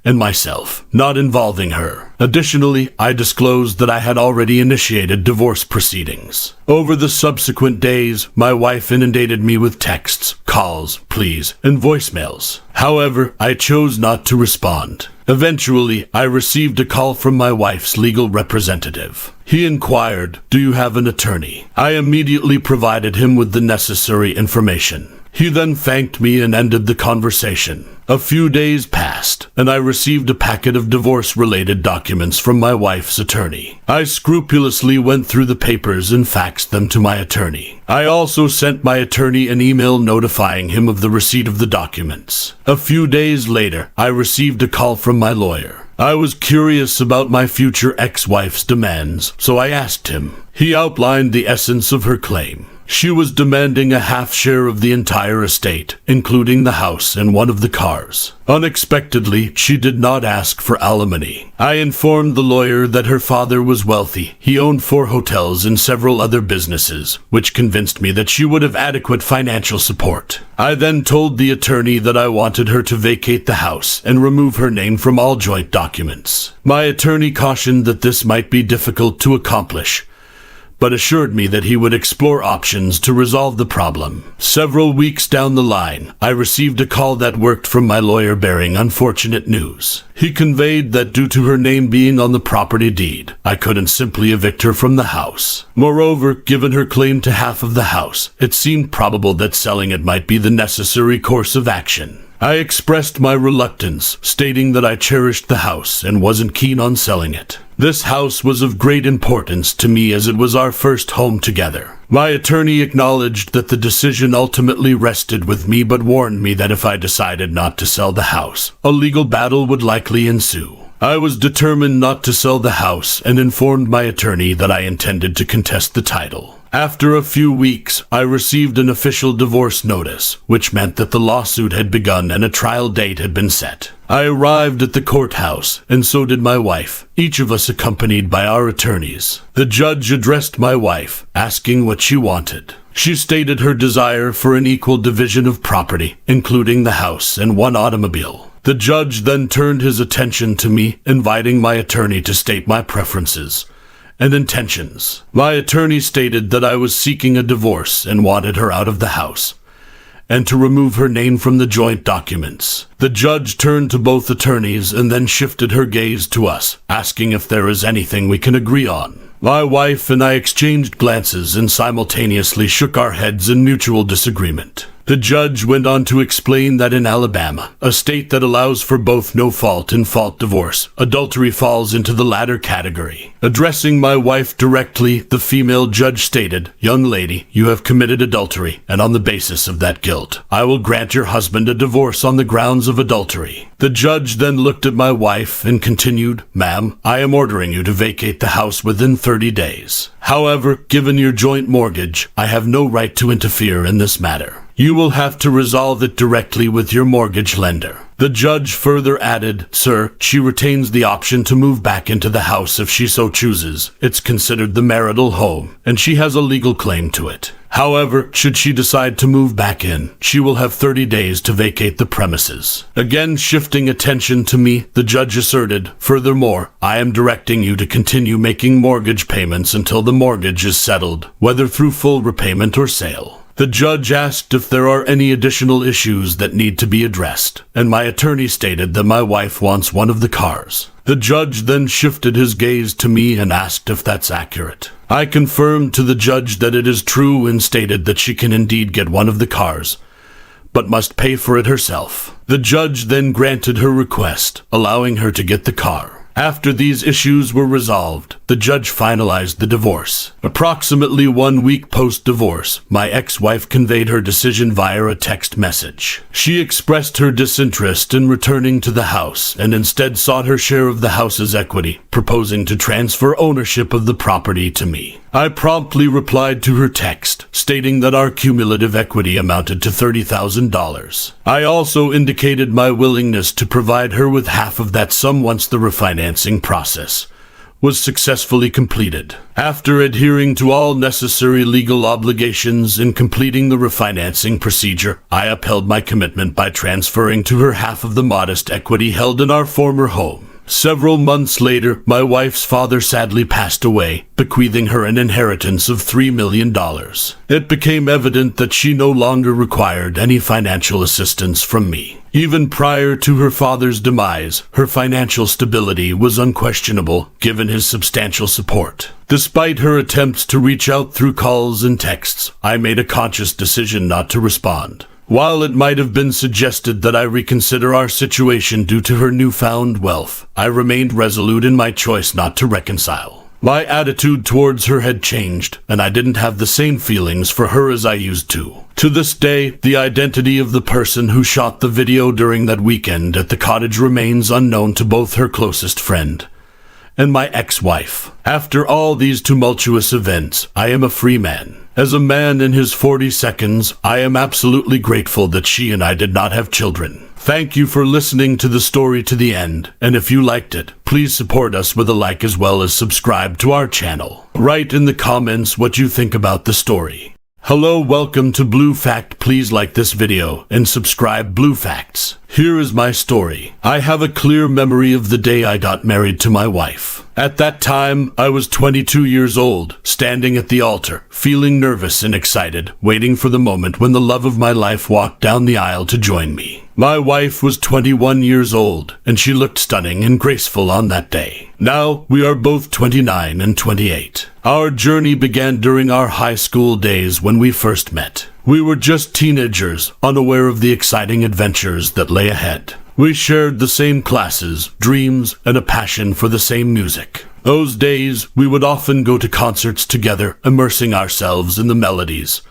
and myself, not involving her. Additionally, I disclosed that I had already initiated divorce proceedings. Over the subsequent days, my wife inundated me with texts, calls, pleas, and voicemails. However, I chose not to respond. Eventually, I received a call from my wife's legal representative. He inquired, "Do you have an attorney?" I immediately provided him with the necessary information. He then thanked me and ended the conversation. A few days passed, and I received a packet of divorce-related documents from my wife's attorney. I scrupulously went through the papers and faxed them to my attorney. I also sent my attorney an email notifying him of the receipt of the documents. A few days later, I received a call from my lawyer. I was curious about my future ex-wife's demands, so I asked him. He outlined the essence of her claim. She was demanding a half share of the entire estate, including the house and one of the cars. Unexpectedly, she did not ask for alimony. I informed the lawyer that her father was wealthy. He owned 4 hotels and several other businesses, which convinced me that she would have adequate financial support. I then told the attorney that I wanted her to vacate the house and remove her name from all joint documents. My attorney cautioned that this might be difficult to accomplish, but assured me that he would explore options to resolve the problem. Several weeks down the line, I received a call that worked from my lawyer bearing unfortunate news. He conveyed that due to her name being on the property deed, I couldn't simply evict her from the house. Moreover, given her claim to half of the house, it seemed probable that selling it might be the necessary course of action. I expressed my reluctance, stating that I cherished the house and wasn't keen on selling it. This house was of great importance to me as it was our first home together. My attorney acknowledged that the decision ultimately rested with me, but warned me that if I decided not to sell the house, a legal battle would likely ensue. I was determined not to sell the house and informed my attorney that I intended to contest the title. After a few weeks, I received an official divorce notice, which meant that the lawsuit had begun and a trial date had been set. I arrived at the courthouse, and so did my wife, each of us accompanied by our attorneys. The judge addressed my wife, asking what she wanted. She stated her desire for an equal division of property, including the house and 1 automobile. The judge then turned his attention to me, inviting my attorney to state my preferences and intentions. My attorney stated that I was seeking a divorce and wanted her out of the house, and to remove her name from the joint documents. The judge turned to both attorneys and then shifted her gaze to us, asking if there is anything we can agree on. My wife and I exchanged glances and simultaneously shook our heads in mutual disagreement. The judge went on to explain that in Alabama, a state that allows for both no-fault and fault divorce, adultery falls into the latter category. Addressing my wife directly, the female judge stated, "Young lady, you have committed adultery, and on the basis of that guilt, I will grant your husband a divorce on the grounds of adultery." The judge then looked at my wife and continued, "Ma'am, I am ordering you to vacate the house within 30 days. However, given your joint mortgage, I have no right to interfere in this matter. You will have to resolve it directly with your mortgage lender." The judge further added, "Sir, she retains the option to move back into the house if she so chooses. It's considered the marital home, and she has a legal claim to it. However, should she decide to move back in, she will have 30 days to vacate the premises." Again shifting attention to me, the judge asserted, "Furthermore, I am directing you to continue making mortgage payments until the mortgage is settled, whether through full repayment or sale." The judge asked if there are any additional issues that need to be addressed, and my attorney stated that my wife wants one of the cars. The judge then shifted his gaze to me and asked if that's accurate. I confirmed to the judge that it is true and stated that she can indeed get one of the cars, but must pay for it herself. The judge then granted her request, allowing her to get the car. After these issues were resolved, the judge finalized the divorce. Approximately 1 week post-divorce, my ex-wife conveyed her decision via a text message. She expressed her disinterest in returning to the house and instead sought her share of the house's equity, proposing to transfer ownership of the property to me. I promptly replied to her text, stating that our cumulative equity amounted to $30,000. I also indicated my willingness to provide her with half of that sum once the refinancing process was successfully completed. After adhering to all necessary legal obligations and completing the refinancing procedure, I upheld my commitment by transferring to her half of the modest equity held in our former home. Several months later, my wife's father sadly passed away, bequeathing her an inheritance of $3 million. It became evident that she no longer required any financial assistance from me. Even prior to her father's demise, her financial stability was unquestionable, given his substantial support. Despite her attempts to reach out through calls and texts, I made a conscious decision not to respond. While it might have been suggested that I reconsider our situation due to her newfound wealth, I remained resolute in my choice not to reconcile. My attitude towards her had changed, and I didn't have the same feelings for her as I used to. To this day, the identity of the person who shot the video during that weekend at the cottage remains unknown to both her closest friend and my ex-wife. After all these tumultuous events, I am a free man. As a man in his 42nds, I am absolutely grateful that she and I did not have children. Thank you for listening to the story to the end, and if you liked it, please support us with a like as well as subscribe to our channel. Write in the comments what you think about the story. Hello, welcome to Blue Fact. Please like this video and subscribe Blue Facts. Here is my story. I have a clear memory of the day I got married to my wife. At that time, I was 22 years old, standing at the altar, feeling nervous and excited, waiting for the moment when the love of my life walked down the aisle to join me. My wife was 21 years old, and she looked stunning and graceful on that day. Now, we are both 29 and 28. Our journey began during our high school days when we first met. We were just teenagers, unaware of the exciting adventures that lay ahead. We shared the same classes, dreams, and a passion for the same music. Those days, we would often go to concerts together, immersing ourselves in the melodies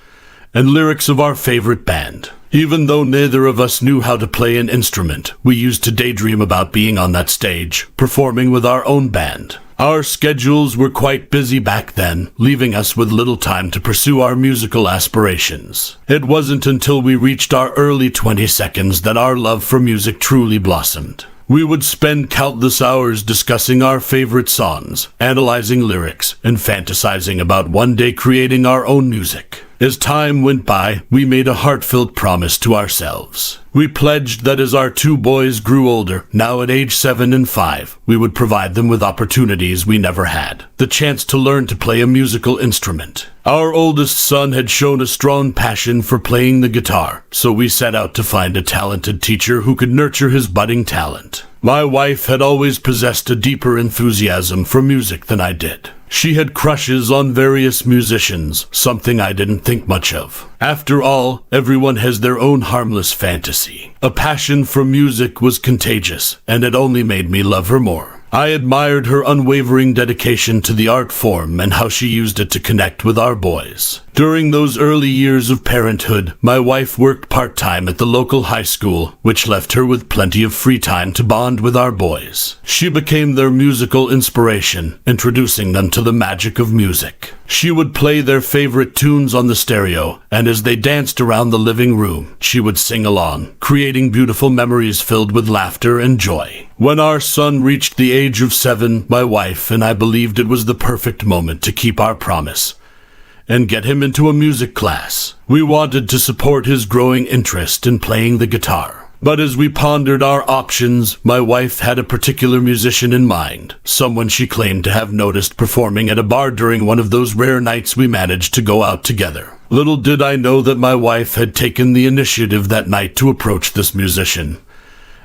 and lyrics of our favorite band. Even though neither of us knew how to play an instrument, we used to daydream about being on that stage, performing with our own band. Our schedules were quite busy back then, leaving us with little time to pursue our musical aspirations. It wasn't until we reached our early 22nds that our love for music truly blossomed. We would spend countless hours discussing our favorite songs, analyzing lyrics, and fantasizing about one day creating our own music. As time went by, we made a heartfelt promise to ourselves. We pledged that as our two boys grew older, now at age 7 and 5, we would provide them with opportunities we never had, the chance to learn to play a musical instrument. Our oldest son had shown a strong passion for playing the guitar, so we set out to find a talented teacher who could nurture his budding talent. My wife had always possessed a deeper enthusiasm for music than I did. She had crushes on various musicians, something I didn't think much of. After all, everyone has their own harmless fantasy. A passion for music was contagious, and it only made me love her more. I admired her unwavering dedication to the art form and how she used it to connect with our boys. During those early years of parenthood, my wife worked part-time at the local high school, which left her with plenty of free time to bond with our boys. She became their musical inspiration, introducing them to the magic of music. She would play their favorite tunes on the stereo, and as they danced around the living room, she would sing along, creating beautiful memories filled with laughter and joy. When our son reached the age of 7, my wife and I believed it was the perfect moment to keep our promise and get him into a music class. We wanted to support his growing interest in playing the guitar. But as we pondered our options, my wife had a particular musician in mind, someone she claimed to have noticed performing at a bar during one of those rare nights we managed to go out together. Little did I know that my wife had taken the initiative that night to approach this musician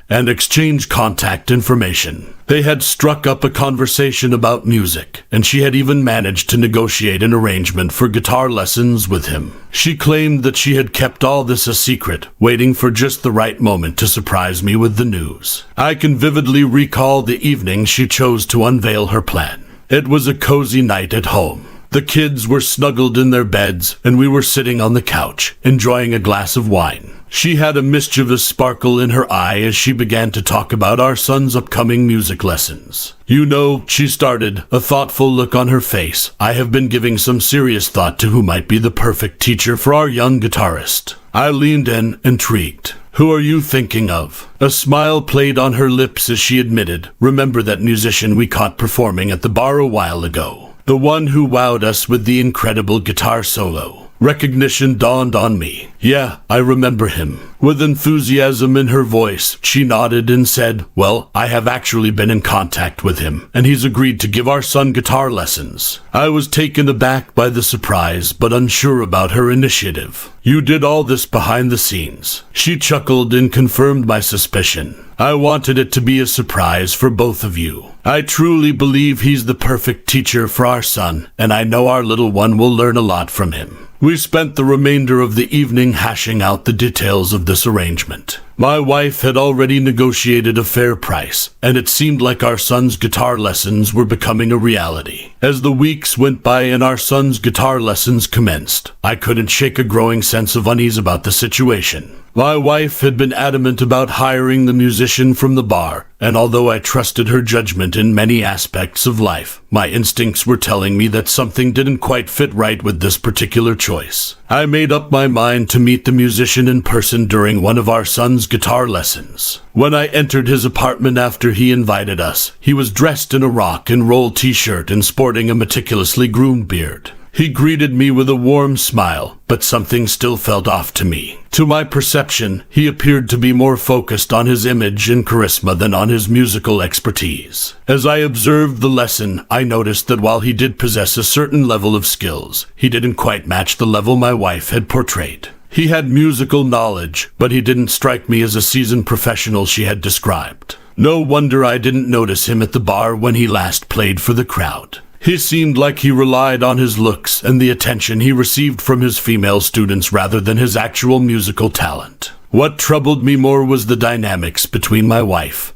and exchange contact information. They had struck up a conversation about music, and she had even managed to negotiate an arrangement for guitar lessons with him. She claimed that she had kept all this a secret, waiting for just the right moment to surprise me with the news. I can vividly recall the evening she chose to unveil her plan. It was a cozy night at home. The kids were snuggled in their beds, and we were sitting on the couch, enjoying a glass of wine. She had a mischievous sparkle in her eye as she began to talk about our son's upcoming music lessons. "You know," she started, a thoughtful look on her face, "I have been giving some serious thought to who might be the perfect teacher for our young guitarist." I leaned in, intrigued. "Who are you thinking of?" A smile played on her lips as she admitted, "Remember that musician we caught performing at the bar a while ago? The one who wowed us with the incredible guitar solo." Recognition dawned on me. "Yeah, I remember him." With enthusiasm in her voice, she nodded and said, "Well, I have actually been in contact with him, and he's agreed to give our son guitar lessons." I was taken aback by the surprise, but unsure about her initiative. "You did all this behind the scenes." She chuckled and confirmed my suspicion. "I wanted it to be a surprise for both of you. I truly believe he's the perfect teacher for our son, and I know our little one will learn a lot from him." We spent the remainder of the evening hashing out the details of this arrangement. My wife had already negotiated a fair price, and it seemed like our son's guitar lessons were becoming a reality. As the weeks went by and our son's guitar lessons commenced, I couldn't shake a growing sense of unease about the situation. My wife had been adamant about hiring the musician from the bar, and although I trusted her judgment in many aspects of life, my instincts were telling me that something didn't quite fit right with this particular choice. I made up my mind to meet the musician in person during one of our son's guitar lessons. When I entered his apartment after he invited us, he was dressed in a rock and roll t-shirt and sporting a meticulously groomed beard. He greeted me with a warm smile, but something still felt off to me. To my perception, he appeared to be more focused on his image and charisma than on his musical expertise. As I observed the lesson, I noticed that while he did possess a certain level of skills, he didn't quite match the level my wife had portrayed. He had musical knowledge, but he didn't strike me as a seasoned professional she had described. No wonder I didn't notice him at the bar when he last played for the crowd. He seemed like he relied on his looks and the attention he received from his female students rather than his actual musical talent. What troubled me more was the dynamics between my wife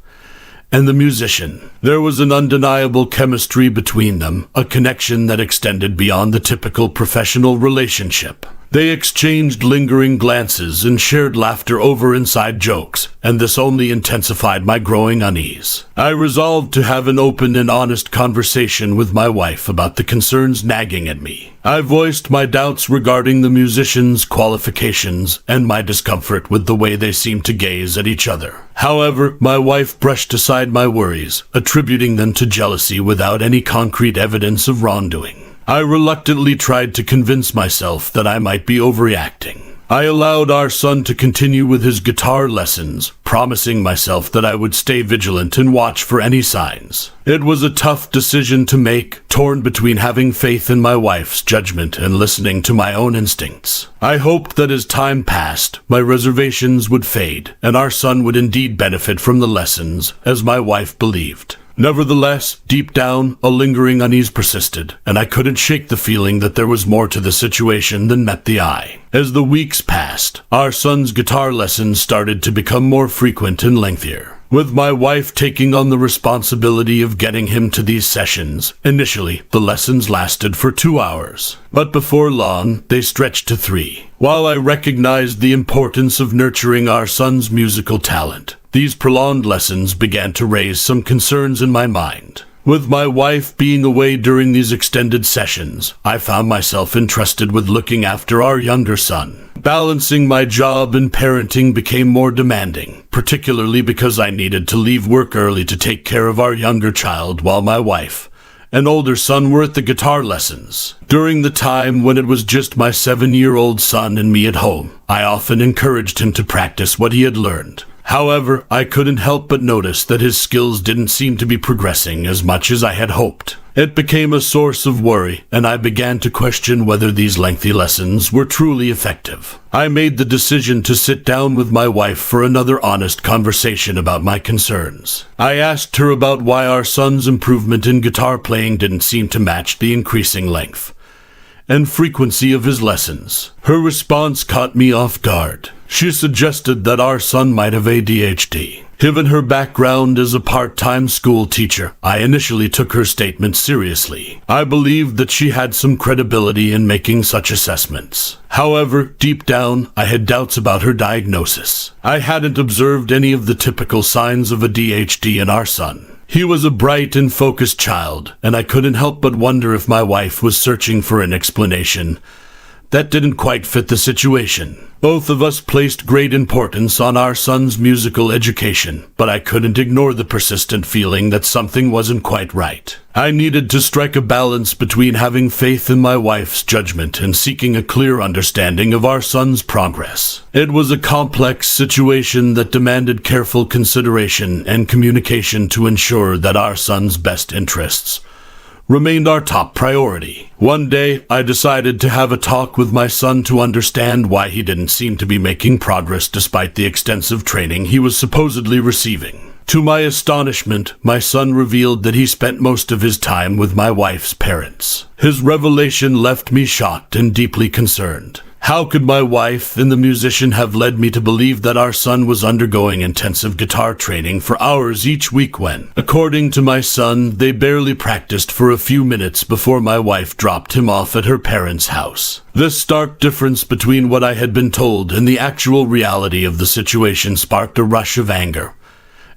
and the musician. There was an undeniable chemistry between them, a connection that extended beyond the typical professional relationship. They exchanged lingering glances and shared laughter over inside jokes, and this only intensified my growing unease. I resolved to have an open and honest conversation with my wife about the concerns nagging at me. I voiced my doubts regarding the musician's qualifications and my discomfort with the way they seemed to gaze at each other. However, my wife brushed aside my worries, attributing them to jealousy without any concrete evidence of wrongdoing. I reluctantly tried to convince myself that I might be overreacting. I allowed our son to continue with his guitar lessons, promising myself that I would stay vigilant and watch for any signs. It was a tough decision to make, torn between having faith in my wife's judgment and listening to my own instincts. I hoped that as time passed, my reservations would fade, and our son would indeed benefit from the lessons, as my wife believed. Nevertheless, deep down, a lingering unease persisted, and I couldn't shake the feeling that there was more to the situation than met the eye. As the weeks passed, our son's guitar lessons started to become more frequent and lengthier, with my wife taking on the responsibility of getting him to these sessions. Initially, the lessons lasted for 2 hours, but before long, they stretched to 3. While I recognized the importance of nurturing our son's musical talent, these prolonged lessons began to raise some concerns in my mind. With my wife being away during these extended sessions, I found myself entrusted with looking after our younger son. Balancing my job and parenting became more demanding, particularly because I needed to leave work early to take care of our younger child while my wife and older son were at the guitar lessons. During the time when it was just my 7-year-old son and me at home, I often encouraged him to practice what he had learned. However, I couldn't help but notice that his skills didn't seem to be progressing as much as I had hoped. It became a source of worry, and I began to question whether these lengthy lessons were truly effective. I made the decision to sit down with my wife for another honest conversation about my concerns. I asked her about why our son's improvement in guitar playing didn't seem to match the increasing length and frequency of his lessons. Her response caught me off guard. She suggested that our son might have ADHD. Given her background as a part-time school teacher, I initially took her statement seriously. I believed that she had some credibility in making such assessments. However, deep down, I had doubts about her diagnosis. I hadn't observed any of the typical signs of ADHD in our son. He was a bright and focused child, and I couldn't help but wonder if my wife was searching for an explanation that didn't quite fit the situation. Both of us placed great importance on our son's musical education, but I couldn't ignore the persistent feeling that something wasn't quite right. I needed to strike a balance between having faith in my wife's judgment and seeking a clear understanding of our son's progress. It was a complex situation that demanded careful consideration and communication to ensure that our son's best interests remained our top priority. One day, I decided to have a talk with my son to understand why he didn't seem to be making progress despite the extensive training he was supposedly receiving. To my astonishment, my son revealed that he spent most of his time with my wife's parents. His revelation left me shocked and deeply concerned. How could my wife and the musician have led me to believe that our son was undergoing intensive guitar training for hours each week when, according to my son, they barely practiced for a few minutes before my wife dropped him off at her parents' house? This stark difference between what I had been told and the actual reality of the situation sparked a rush of anger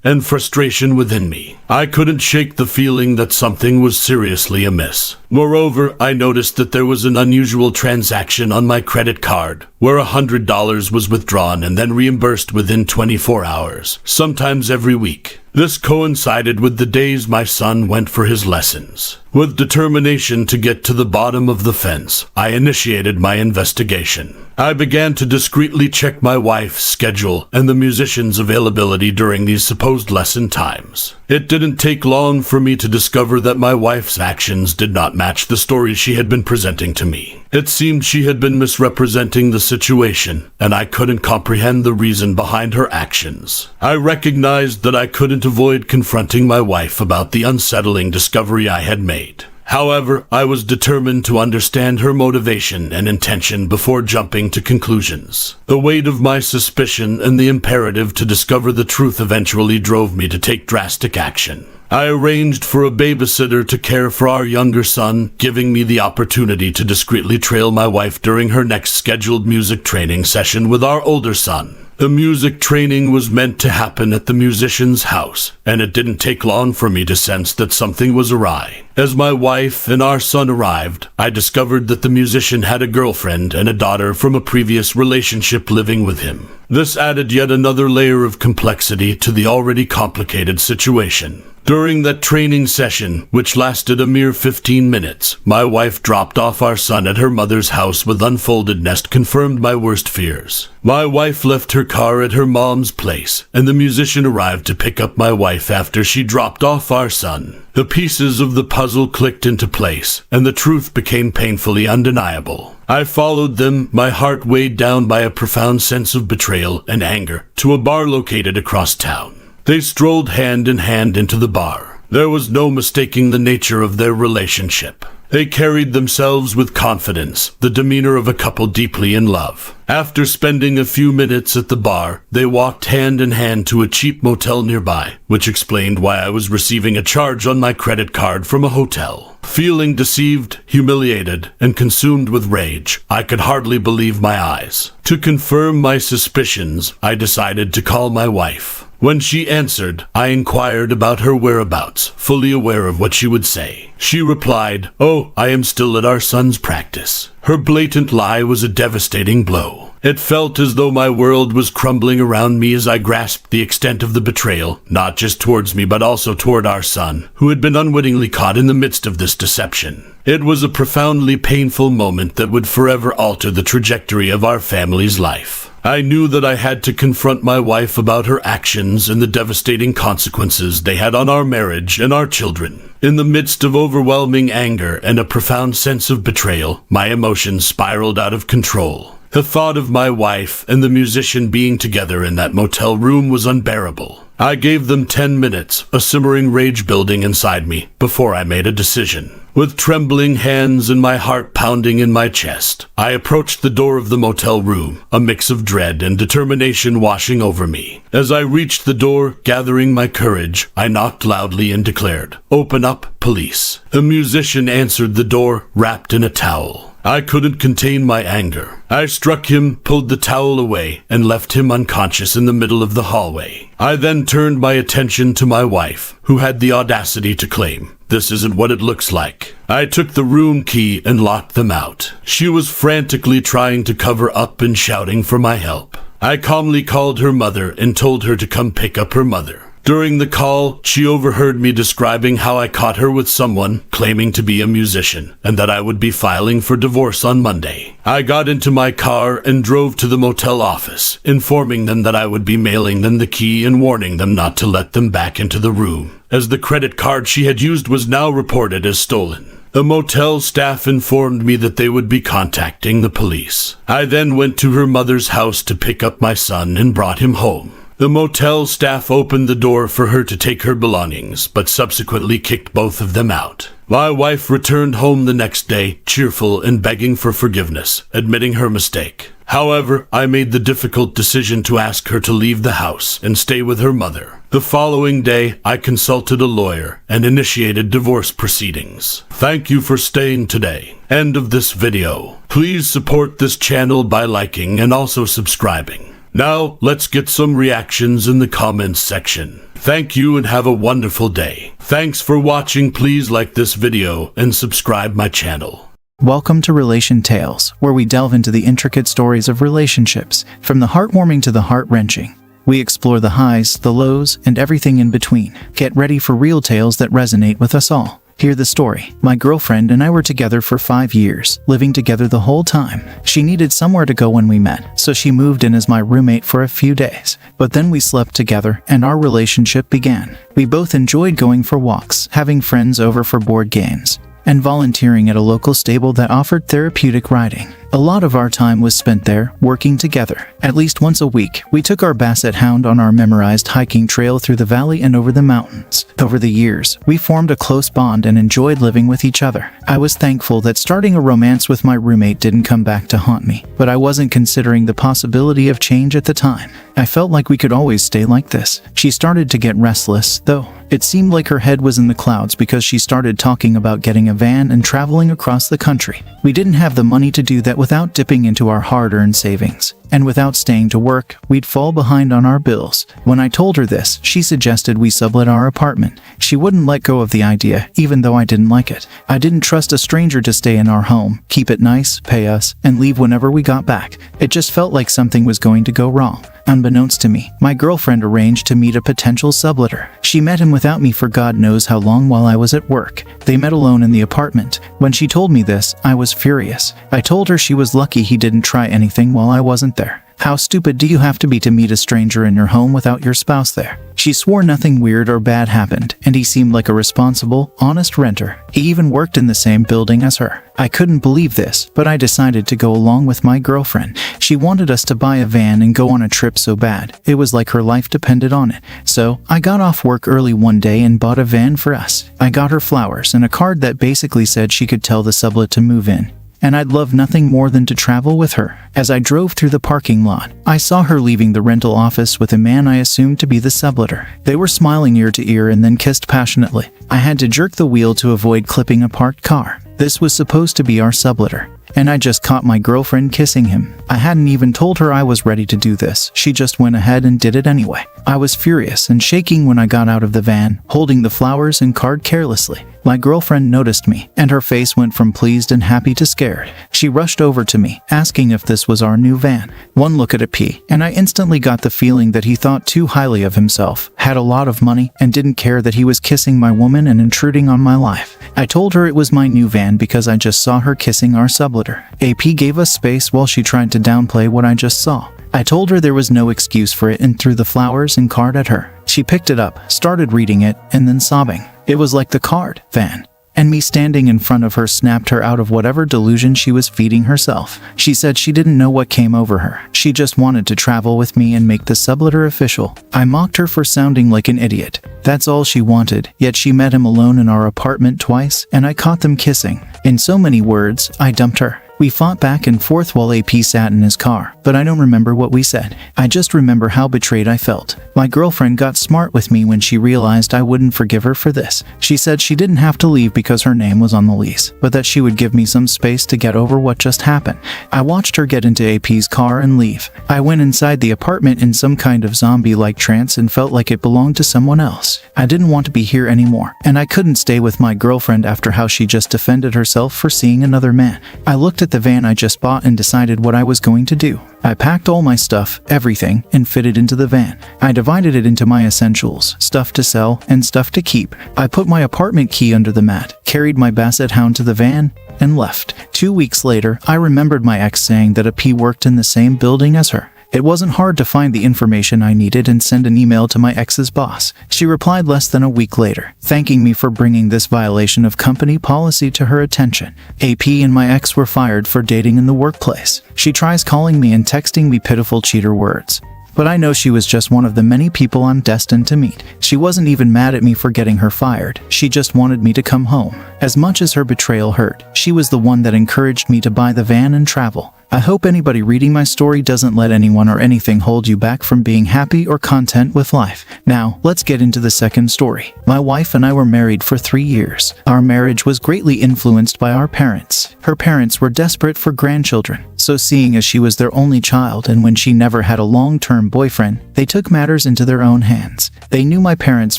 and frustration within me. I couldn't shake the feeling that something was seriously amiss. Moreover, I noticed that there was an unusual transaction on my credit card, where $100 was withdrawn and then reimbursed within 24 hours, sometimes every week. This coincided with the days my son went for his lessons. With determination to get to the bottom of the fence, I initiated my investigation. I began to discreetly check my wife's schedule and the musician's availability during these supposed lesson times. It didn't take long for me to discover that my wife's actions did not match the story she had been presenting to me. It seemed she had been misrepresenting the situation, and I couldn't comprehend the reason behind her actions. I recognized that I couldn't avoid confronting my wife about the unsettling discovery I had made. However, I was determined to understand her motivation and intention before jumping to conclusions. The weight of my suspicion and the imperative to discover the truth eventually drove me to take drastic action. I arranged for a babysitter to care for our younger son, giving me the opportunity to discreetly trail my wife during her next scheduled music training session with our older son. The music training was meant to happen at the musician's house, and it didn't take long for me to sense that something was awry. As my wife and our son arrived, I discovered that the musician had a girlfriend and a daughter from a previous relationship living with him. This added yet another layer of complexity to the already complicated situation. During that training session, which lasted a mere 15 minutes, my wife dropped off our son at her mother's house with unfolded nest confirmed my worst fears. My wife left her car at her mom's place, and the musician arrived to pick up my wife after she dropped off our son. The pieces of the puzzle clicked into place, and the truth became painfully undeniable. I followed them, my heart weighed down by a profound sense of betrayal and anger, to a bar located across town. They strolled hand in hand into the bar. There was no mistaking the nature of their relationship. They carried themselves with confidence, the demeanor of a couple deeply in love. After spending a few minutes at the bar, they walked hand in hand to a cheap motel nearby, which explained why I was receiving a charge on my credit card from a hotel. Feeling deceived, humiliated, and consumed with rage, I could hardly believe my eyes. To confirm my suspicions, I decided to call my wife. When she answered, I inquired about her whereabouts, fully aware of what she would say. She replied, "Oh, I am still at our son's practice." Her blatant lie was a devastating blow. It felt as though my world was crumbling around me as I grasped the extent of the betrayal, not just towards me but also toward our son, who had been unwittingly caught in the midst of this deception. It was a profoundly painful moment that would forever alter the trajectory of our family's life. I knew that I had to confront my wife about her actions and the devastating consequences they had on our marriage and our children. In the midst of overwhelming anger and a profound sense of betrayal, my emotions spiraled out of control. The thought of my wife and the musician being together in that motel room was unbearable. I gave them 10 minutes, a simmering rage building inside me, before I made a decision. With trembling hands and my heart pounding in my chest, I approached the door of the motel room, a mix of dread and determination washing over me. As I reached the door, gathering my courage, I knocked loudly and declared, "Open up, police." The musician answered the door, wrapped in a towel. I couldn't contain my anger. I struck him, pulled the towel away, and left him unconscious in the middle of the hallway. I then turned my attention to my wife, who had the audacity to claim, "This isn't what it looks like." I took the room key and locked them out. She was frantically trying to cover up and shouting for my help. I calmly called her mother and told her to come pick up her mother. During the call, she overheard me describing how I caught her with someone claiming to be a musician, and that I would be filing for divorce on Monday. I got into my car and drove to the motel office, informing them that I would be mailing them the key and warning them not to let them back into the room, as the credit card she had used was now reported as stolen. The motel staff informed me that they would be contacting the police. I then went to her mother's house to pick up my son and brought him home. The motel staff opened the door for her to take her belongings, but subsequently kicked both of them out. My wife returned home the next day, cheerful and begging for forgiveness, admitting her mistake. However, I made the difficult decision to ask her to leave the house and stay with her mother. The following day, I consulted a lawyer and initiated divorce proceedings. Thank you for staying today. End of this video. Please support this channel by liking and also subscribing. Now, let's get some reactions in the comments section. Thank you and have a wonderful day. Thanks for watching. Please like this video and subscribe my channel. Welcome to Relation Tales, where we delve into the intricate stories of relationships, from the heartwarming to the heart-wrenching. We explore the highs, the lows, and everything in between. Get ready for real tales that resonate with us all. Hear the story. My girlfriend and I were together for 5 years, living together the whole time. She needed somewhere to go when we met, so she moved in as my roommate for a few days. But then we slept together and our relationship began. We both enjoyed going for walks, having friends over for board games, and volunteering at a local stable that offered therapeutic riding. A lot of our time was spent there, working together. At least once a week, we took our basset hound on our memorized hiking trail through the valley and over the mountains. Over the years, we formed a close bond and enjoyed living with each other. I was thankful that starting a romance with my roommate didn't come back to haunt me, but I wasn't considering the possibility of change at the time. I felt like we could always stay like this. She started to get restless, though. It seemed like her head was in the clouds because she started talking about getting a van and traveling across the country. We didn't have the money to do that without dipping into our hard-earned savings. And without staying to work, we'd fall behind on our bills. When I told her this, she suggested we sublet our apartment. She wouldn't let go of the idea, even though I didn't like it. I didn't trust a stranger to stay in our home, keep it nice, pay us, and leave whenever we got back. It just felt like something was going to go wrong. Unbeknownst to me, my girlfriend arranged to meet a potential subletter. She met him without me for God knows how long while I was at work. They met alone in the apartment. When she told me this, I was furious. I told her she was lucky he didn't try anything while I wasn't there. How stupid do you have to be to meet a stranger in your home without your spouse there? She swore nothing weird or bad happened, and he seemed like a responsible, honest renter. He even worked in the same building as her. I couldn't believe this, but I decided to go along with my girlfriend. She wanted us to buy a van and go on a trip so bad. It was like her life depended on it. So, I got off work early one day and bought a van for us. I got her flowers and a card that basically said she could tell the sublet to move in, and I'd love nothing more than to travel with her. As I drove through the parking lot, I saw her leaving the rental office with a man I assumed to be the subletter. They were smiling ear to ear and then kissed passionately. I had to jerk the wheel to avoid clipping a parked car. This was supposed to be our subletter, and I just caught my girlfriend kissing him. I hadn't even told her I was ready to do this. She just went ahead and did it anyway. I was furious and shaking when I got out of the van, holding the flowers and card carelessly. My girlfriend noticed me, and her face went from pleased and happy to scared. She rushed over to me, asking if this was our new van. One look at a P, and I instantly got the feeling that he thought too highly of himself, had a lot of money, and didn't care that he was kissing my woman and intruding on my life. I told her it was my new van because I just saw her kissing our subletter. AP gave us space while she tried to downplay what I just saw. I told her there was no excuse for it and threw the flowers and card at her. She picked it up, started reading it, and then sobbing. It was like the card, van, and me standing in front of her snapped her out of whatever delusion she was feeding herself. She said she didn't know what came over her. She just wanted to travel with me and make the subletter official. I mocked her for sounding like an idiot. That's all she wanted, yet she met him alone in our apartment twice, and I caught them kissing. In so many words, I dumped her. We fought back and forth while AP sat in his car, but I don't remember what we said. I just remember how betrayed I felt. My girlfriend got smart with me when she realized I wouldn't forgive her for this. She said she didn't have to leave because her name was on the lease, but that she would give me some space to get over what just happened. I watched her get into AP's car and leave. I went inside the apartment in some kind of zombie-like trance and felt like it belonged to someone else. I didn't want to be here anymore, and I couldn't stay with my girlfriend after how she just defended herself for seeing another man. I looked at the van I just bought and decided what I was going to do. I packed all my stuff, everything, and fitted into the van. I divided it into my essentials, stuff to sell, and stuff to keep. I put my apartment key under the mat, carried my basset hound to the van, and left. 2 weeks later, I remembered my ex saying that a P worked in the same building as her. It wasn't hard to find the information I needed and send an email to my ex's boss. She replied less than a week later, thanking me for bringing this violation of company policy to her attention. AP and my ex were fired for dating in the workplace. She tries calling me and texting me pitiful cheater words, but I know she was just one of the many people I'm destined to meet. She wasn't even mad at me for getting her fired. She just wanted me to come home. As much as her betrayal hurt, she was the one that encouraged me to buy the van and travel. I hope anybody reading my story doesn't let anyone or anything hold you back from being happy or content with life. Now, let's get into the second story. My wife and I were married for 3 years. Our marriage was greatly influenced by our parents. Her parents were desperate for grandchildren, so seeing as she was their only child and when she never had a long-term boyfriend, they took matters into their own hands. They knew my parents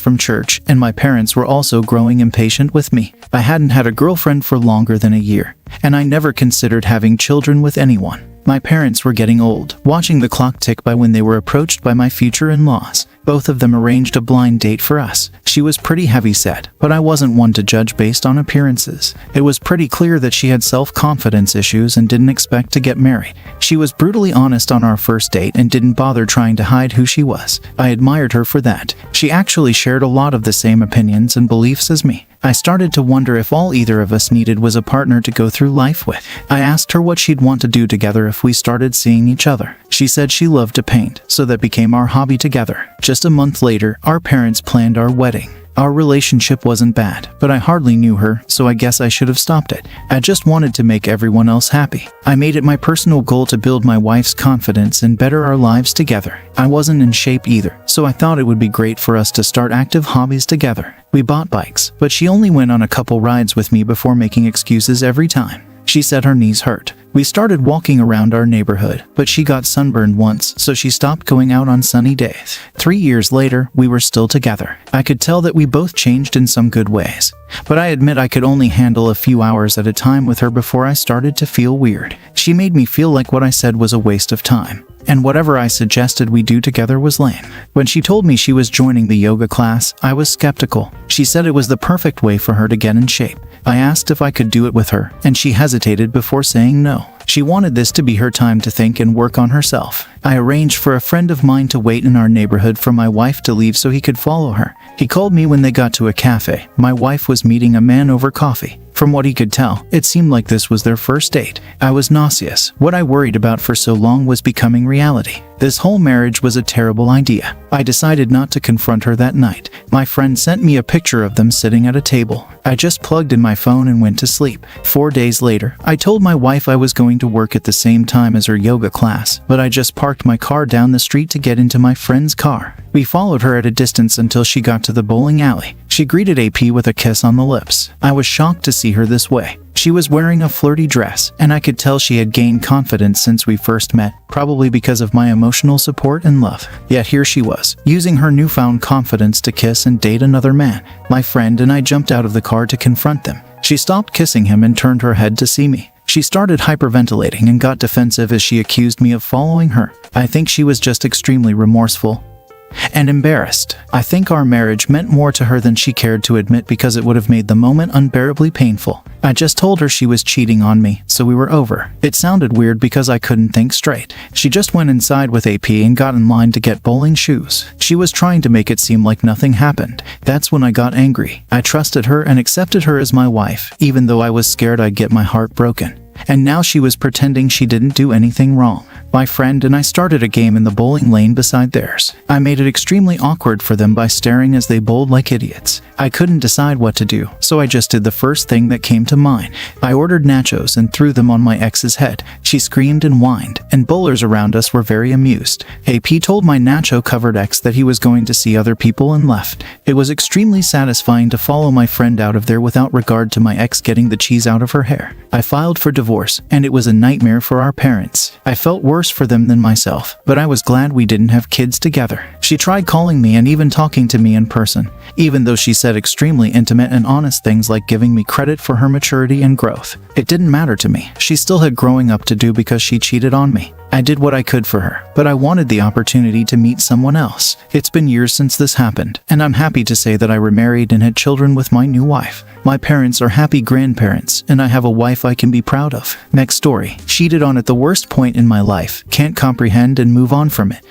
from church, and my parents were also growing impatient with me. I hadn't had a girlfriend for longer than a year, and I never considered having children with anyone. My parents were getting old, watching the clock tick by when they were approached by my future in-laws. Both of them arranged a blind date for us. She was pretty heavy-set, but I wasn't one to judge based on appearances. It was pretty clear that she had self-confidence issues and didn't expect to get married. She was brutally honest on our first date and didn't bother trying to hide who she was. I admired her for that. She actually shared a lot of the same opinions and beliefs as me. I started to wonder if all either of us needed was a partner to go through life with. I asked her what she'd want to do together if we started seeing each other. She said she loved to paint, so that became our hobby together. Just a month later, our parents planned our wedding. Our relationship wasn't bad, but I hardly knew her, so I guess I should have stopped it. I just wanted to make everyone else happy. I made it my personal goal to build my wife's confidence and better our lives together. I wasn't in shape either, so I thought it would be great for us to start active hobbies together. We bought bikes, but she only went on a couple rides with me before making excuses every time. She said her knees hurt. We started walking around our neighborhood, but she got sunburned once, so she stopped going out on sunny days. 3 years later, we were still together. I could tell that we both changed in some good ways, but I admit I could only handle a few hours at a time with her before I started to feel weird. She made me feel like what I said was a waste of time, and whatever I suggested we do together was lame. When she told me she was joining the yoga class, I was skeptical. She said it was the perfect way for her to get in shape. I asked if I could do it with her, and she hesitated before saying no. She wanted this to be her time to think and work on herself. I arranged for a friend of mine to wait in our neighborhood for my wife to leave so he could follow her. He called me when they got to a cafe. My wife was meeting a man over coffee. From what he could tell, it seemed like this was their first date. I was nauseous. What I worried about for so long was becoming reality. This whole marriage was a terrible idea. I decided not to confront her that night. My friend sent me a picture of them sitting at a table. I just plugged in my phone and went to sleep. 4 days later, I told my wife I was going to work at the same time as her yoga class, but I just parked my car down the street to get into my friend's car. We followed her at a distance until she got to the bowling alley. She greeted AP with a kiss on the lips. I was shocked to see her this way. She was wearing a flirty dress, and I could tell she had gained confidence since we first met, probably because of my emotional support and love. Yet here she was, using her newfound confidence to kiss and date another man. My friend and I jumped out of the car to confront them. She stopped kissing him and turned her head to see me. She started hyperventilating and got defensive as she accused me of following her. I think she was just extremely remorseful and embarrassed. I think our marriage meant more to her than she cared to admit because it would have made the moment unbearably painful. I just told her she was cheating on me, so we were over. It sounded weird because I couldn't think straight. She just went inside with AP and got in line to get bowling shoes. She was trying to make it seem like nothing happened. That's when I got angry. I trusted her and accepted her as my wife, even though I was scared I'd get my heart broken. And now she was pretending she didn't do anything wrong. My friend and I started a game in the bowling lane beside theirs. I made it extremely awkward for them by staring as they bowled like idiots. I couldn't decide what to do, so I just did the first thing that came to mind. I ordered nachos and threw them on my ex's head. She screamed and whined, and bowlers around us were very amused. AP told my nacho-covered ex that he was going to see other people and left. It was extremely satisfying to follow my friend out of there without regard to my ex getting the cheese out of her hair. I filed for divorce, and it was a nightmare for our parents. I felt worse for them than myself, but I was glad we didn't have kids together. She tried calling me and even talking to me in person, even though she said extremely intimate and honest things like giving me credit for her maturity and growth. It didn't matter to me. She still had growing up to do because she cheated on me. I did what I could for her, but I wanted the opportunity to meet someone else. It's been years since this happened, and I'm happy to say that I remarried and had children with my new wife. My parents are happy grandparents, and I have a wife I can be proud of. Next story. Cheated on at the worst point in my life. Can't comprehend and move on from it.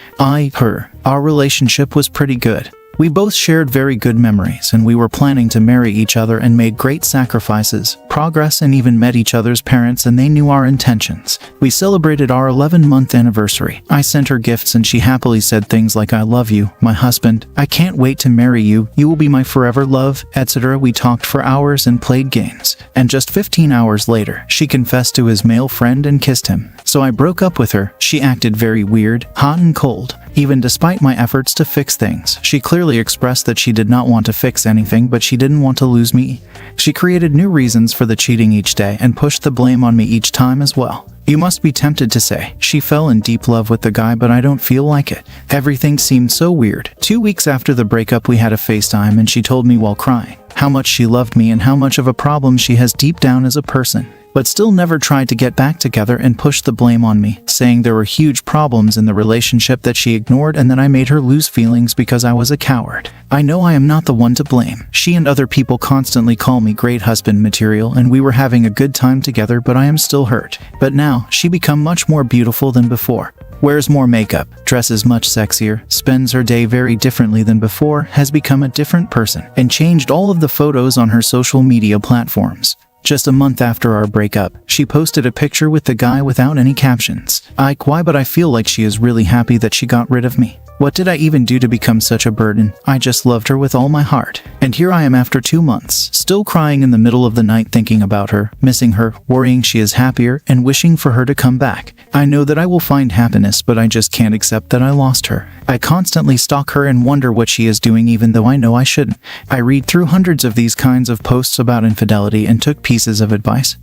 Her. Our relationship was pretty good. We both shared very good memories, and we were planning to marry each other and made great sacrifices, progress, and even met each other's parents, and they knew our intentions. We celebrated our 11-month anniversary. I sent her gifts and she happily said things like, "I love you, my husband. I can't wait to marry you. You will be my forever love," etc. We talked for hours and played games. And just 15 hours later, she confessed to his male friend and kissed him. So I broke up with her. She acted very weird, hot and cold. Even despite my efforts to fix things, she clearly expressed that she did not want to fix anything, but she didn't want to lose me. She created new reasons for the cheating each day and pushed the blame on me each time as well. You must be tempted to say, she fell in deep love with the guy, but I don't feel like it. Everything seemed so weird. 2 weeks after the breakup, we had a FaceTime and she told me while crying how much she loved me and how much of a problem she has deep down as a person, but still never tried to get back together, and pushed the blame on me, saying there were huge problems in the relationship that she ignored and that I made her lose feelings because I was a coward. I know I am not the one to blame. She and other people constantly call me great husband material, and we were having a good time together, but I am still hurt. But now, she become much more beautiful than before. Wears more makeup, dresses much sexier, spends her day very differently than before, has become a different person, and changed all of the photos on her social media platforms. Just a month after our breakup, she posted a picture with the guy without any captions. Why, but I feel like she is really happy that she got rid of me. What did I even do to become such a burden? I just loved her with all my heart. And here I am after 2 months, still crying in the middle of the night thinking about her, missing her, worrying she is happier, and wishing for her to come back. I know that I will find happiness, but I just can't accept that I lost her. I constantly stalk her and wonder what she is doing, even though I know I shouldn't. I read through hundreds of these kinds of posts about infidelity and took pieces of advice,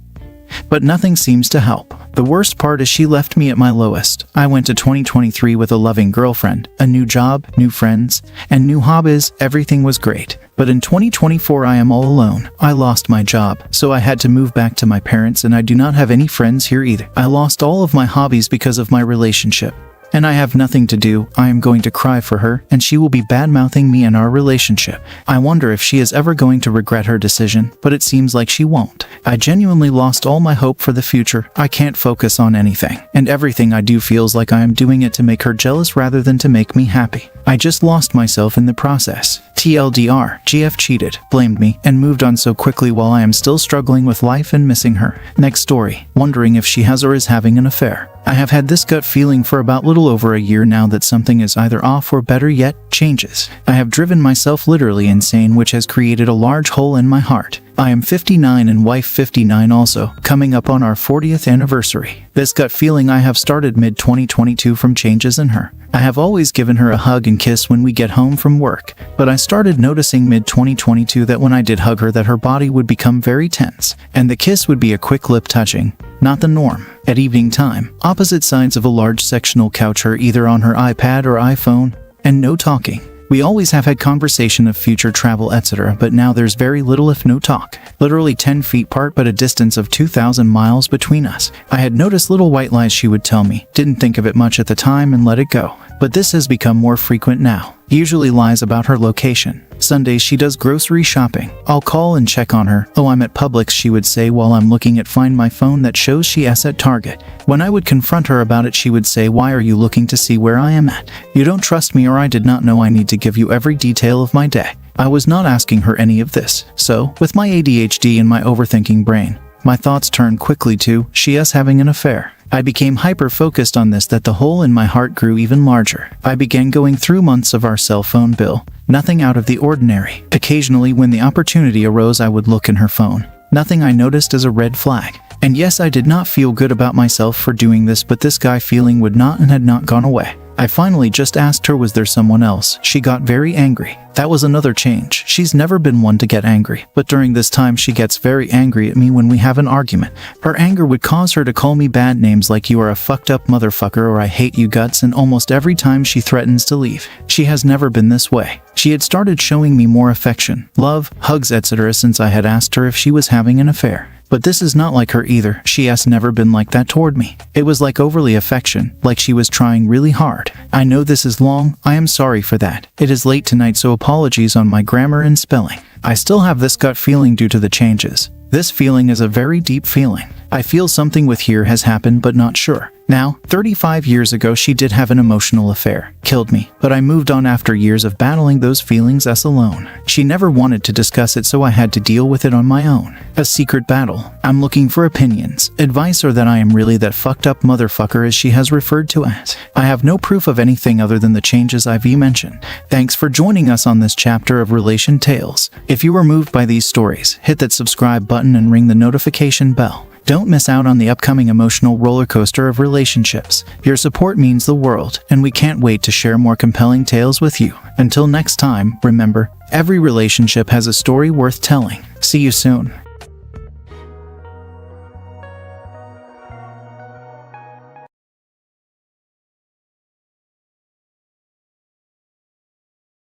but nothing seems to help. The worst part is she left me at my lowest. I went to 2023 with a loving girlfriend, a new job, new friends, and new hobbies. Everything was great. But in 2024 I am all alone. I lost my job, so I had to move back to my parents, and I do not have any friends here either. I lost all of my hobbies because of my relationship, and I have nothing to do. I am going to cry for her, and she will be bad-mouthing me and our relationship. I wonder if she is ever going to regret her decision, but it seems like she won't. I genuinely lost all my hope for the future. I can't focus on anything, and everything I do feels like I am doing it to make her jealous rather than to make me happy. I just lost myself in the process. TLDR, GF cheated, blamed me, and moved on so quickly while I am still struggling with life and missing her. Next story, wondering if she has or is having an affair. I have had this gut feeling for about little over a year now that something is either off or, better yet, changes. I have driven myself literally insane, which has created a large hole in my heart. I am 59 and wife 59 also, coming up on our 40th anniversary. This gut feeling I have started mid-2022 from changes in her. I have always given her a hug and kiss when we get home from work, but I started noticing mid-2022 that when I did hug her that her body would become very tense, and the kiss would be a quick lip touching, not the norm. At evening time, opposite sides of a large sectional couch are either on her iPad or iPhone, and no talking. We always have had conversation of future travel, etc., but now there's very little if no talk. Literally 10 feet apart but a distance of 2,000 miles between us. I had noticed little white lies she would tell me, didn't think of it much at the time and let it go. But this has become more frequent now. Usually lies about her location. Sundays she does grocery shopping. I'll call and check on her. "Oh, I'm at Publix," she would say while I'm looking at Find My Phone that shows she is at Target. When I would confront her about it, she would say, "Why are you looking to see where I am at? You don't trust me, or I did not know I need to give you every detail of my day." I was not asking her any of this. So, with my ADHD and my overthinking brain, my thoughts turned quickly to, she is having an affair. I became hyper-focused on this that the hole in my heart grew even larger. I began going through months of our cell phone bill. Nothing out of the ordinary. Occasionally, when the opportunity arose, I would look in her phone. Nothing I noticed as a red flag. And yes, I did not feel good about myself for doing this, but this guy feeling would not and had not gone away. I finally just asked her, was there someone else? She got very angry. That was another change. She's never been one to get angry, but during this time she gets very angry at me when we have an argument. Her anger would cause her to call me bad names like "you are a fucked up motherfucker" or "I hate you guts," and almost every time she threatens to leave. She has never been this way. She had started showing me more affection, love, hugs, etc. since I had asked her if she was having an affair. But this is not like her either. She has never been like that toward me. It was like overly affection, like she was trying really hard. I know this is long. I am sorry for that. It is late tonight, so apologies on my grammar and spelling. I still have this gut feeling due to the changes. This feeling is a very deep feeling. I feel something with here has happened, but not sure. Now, 35 years ago she did have an emotional affair, killed me, but I moved on after years of battling those feelings as alone. She never wanted to discuss it, so I had to deal with it on my own. A secret battle. I'm looking for opinions, advice, or that I am really that fucked up motherfucker as she has referred to as. I have no proof of anything other than the changes I've mentioned. Thanks for joining us on this chapter of Relation Tales. If you were moved by these stories, hit that subscribe button and ring the notification bell. Don't miss out on the upcoming emotional roller coaster of relationships. Your support means the world, and we can't wait to share more compelling tales with you. Until next time, remember, every relationship has a story worth telling. See you soon.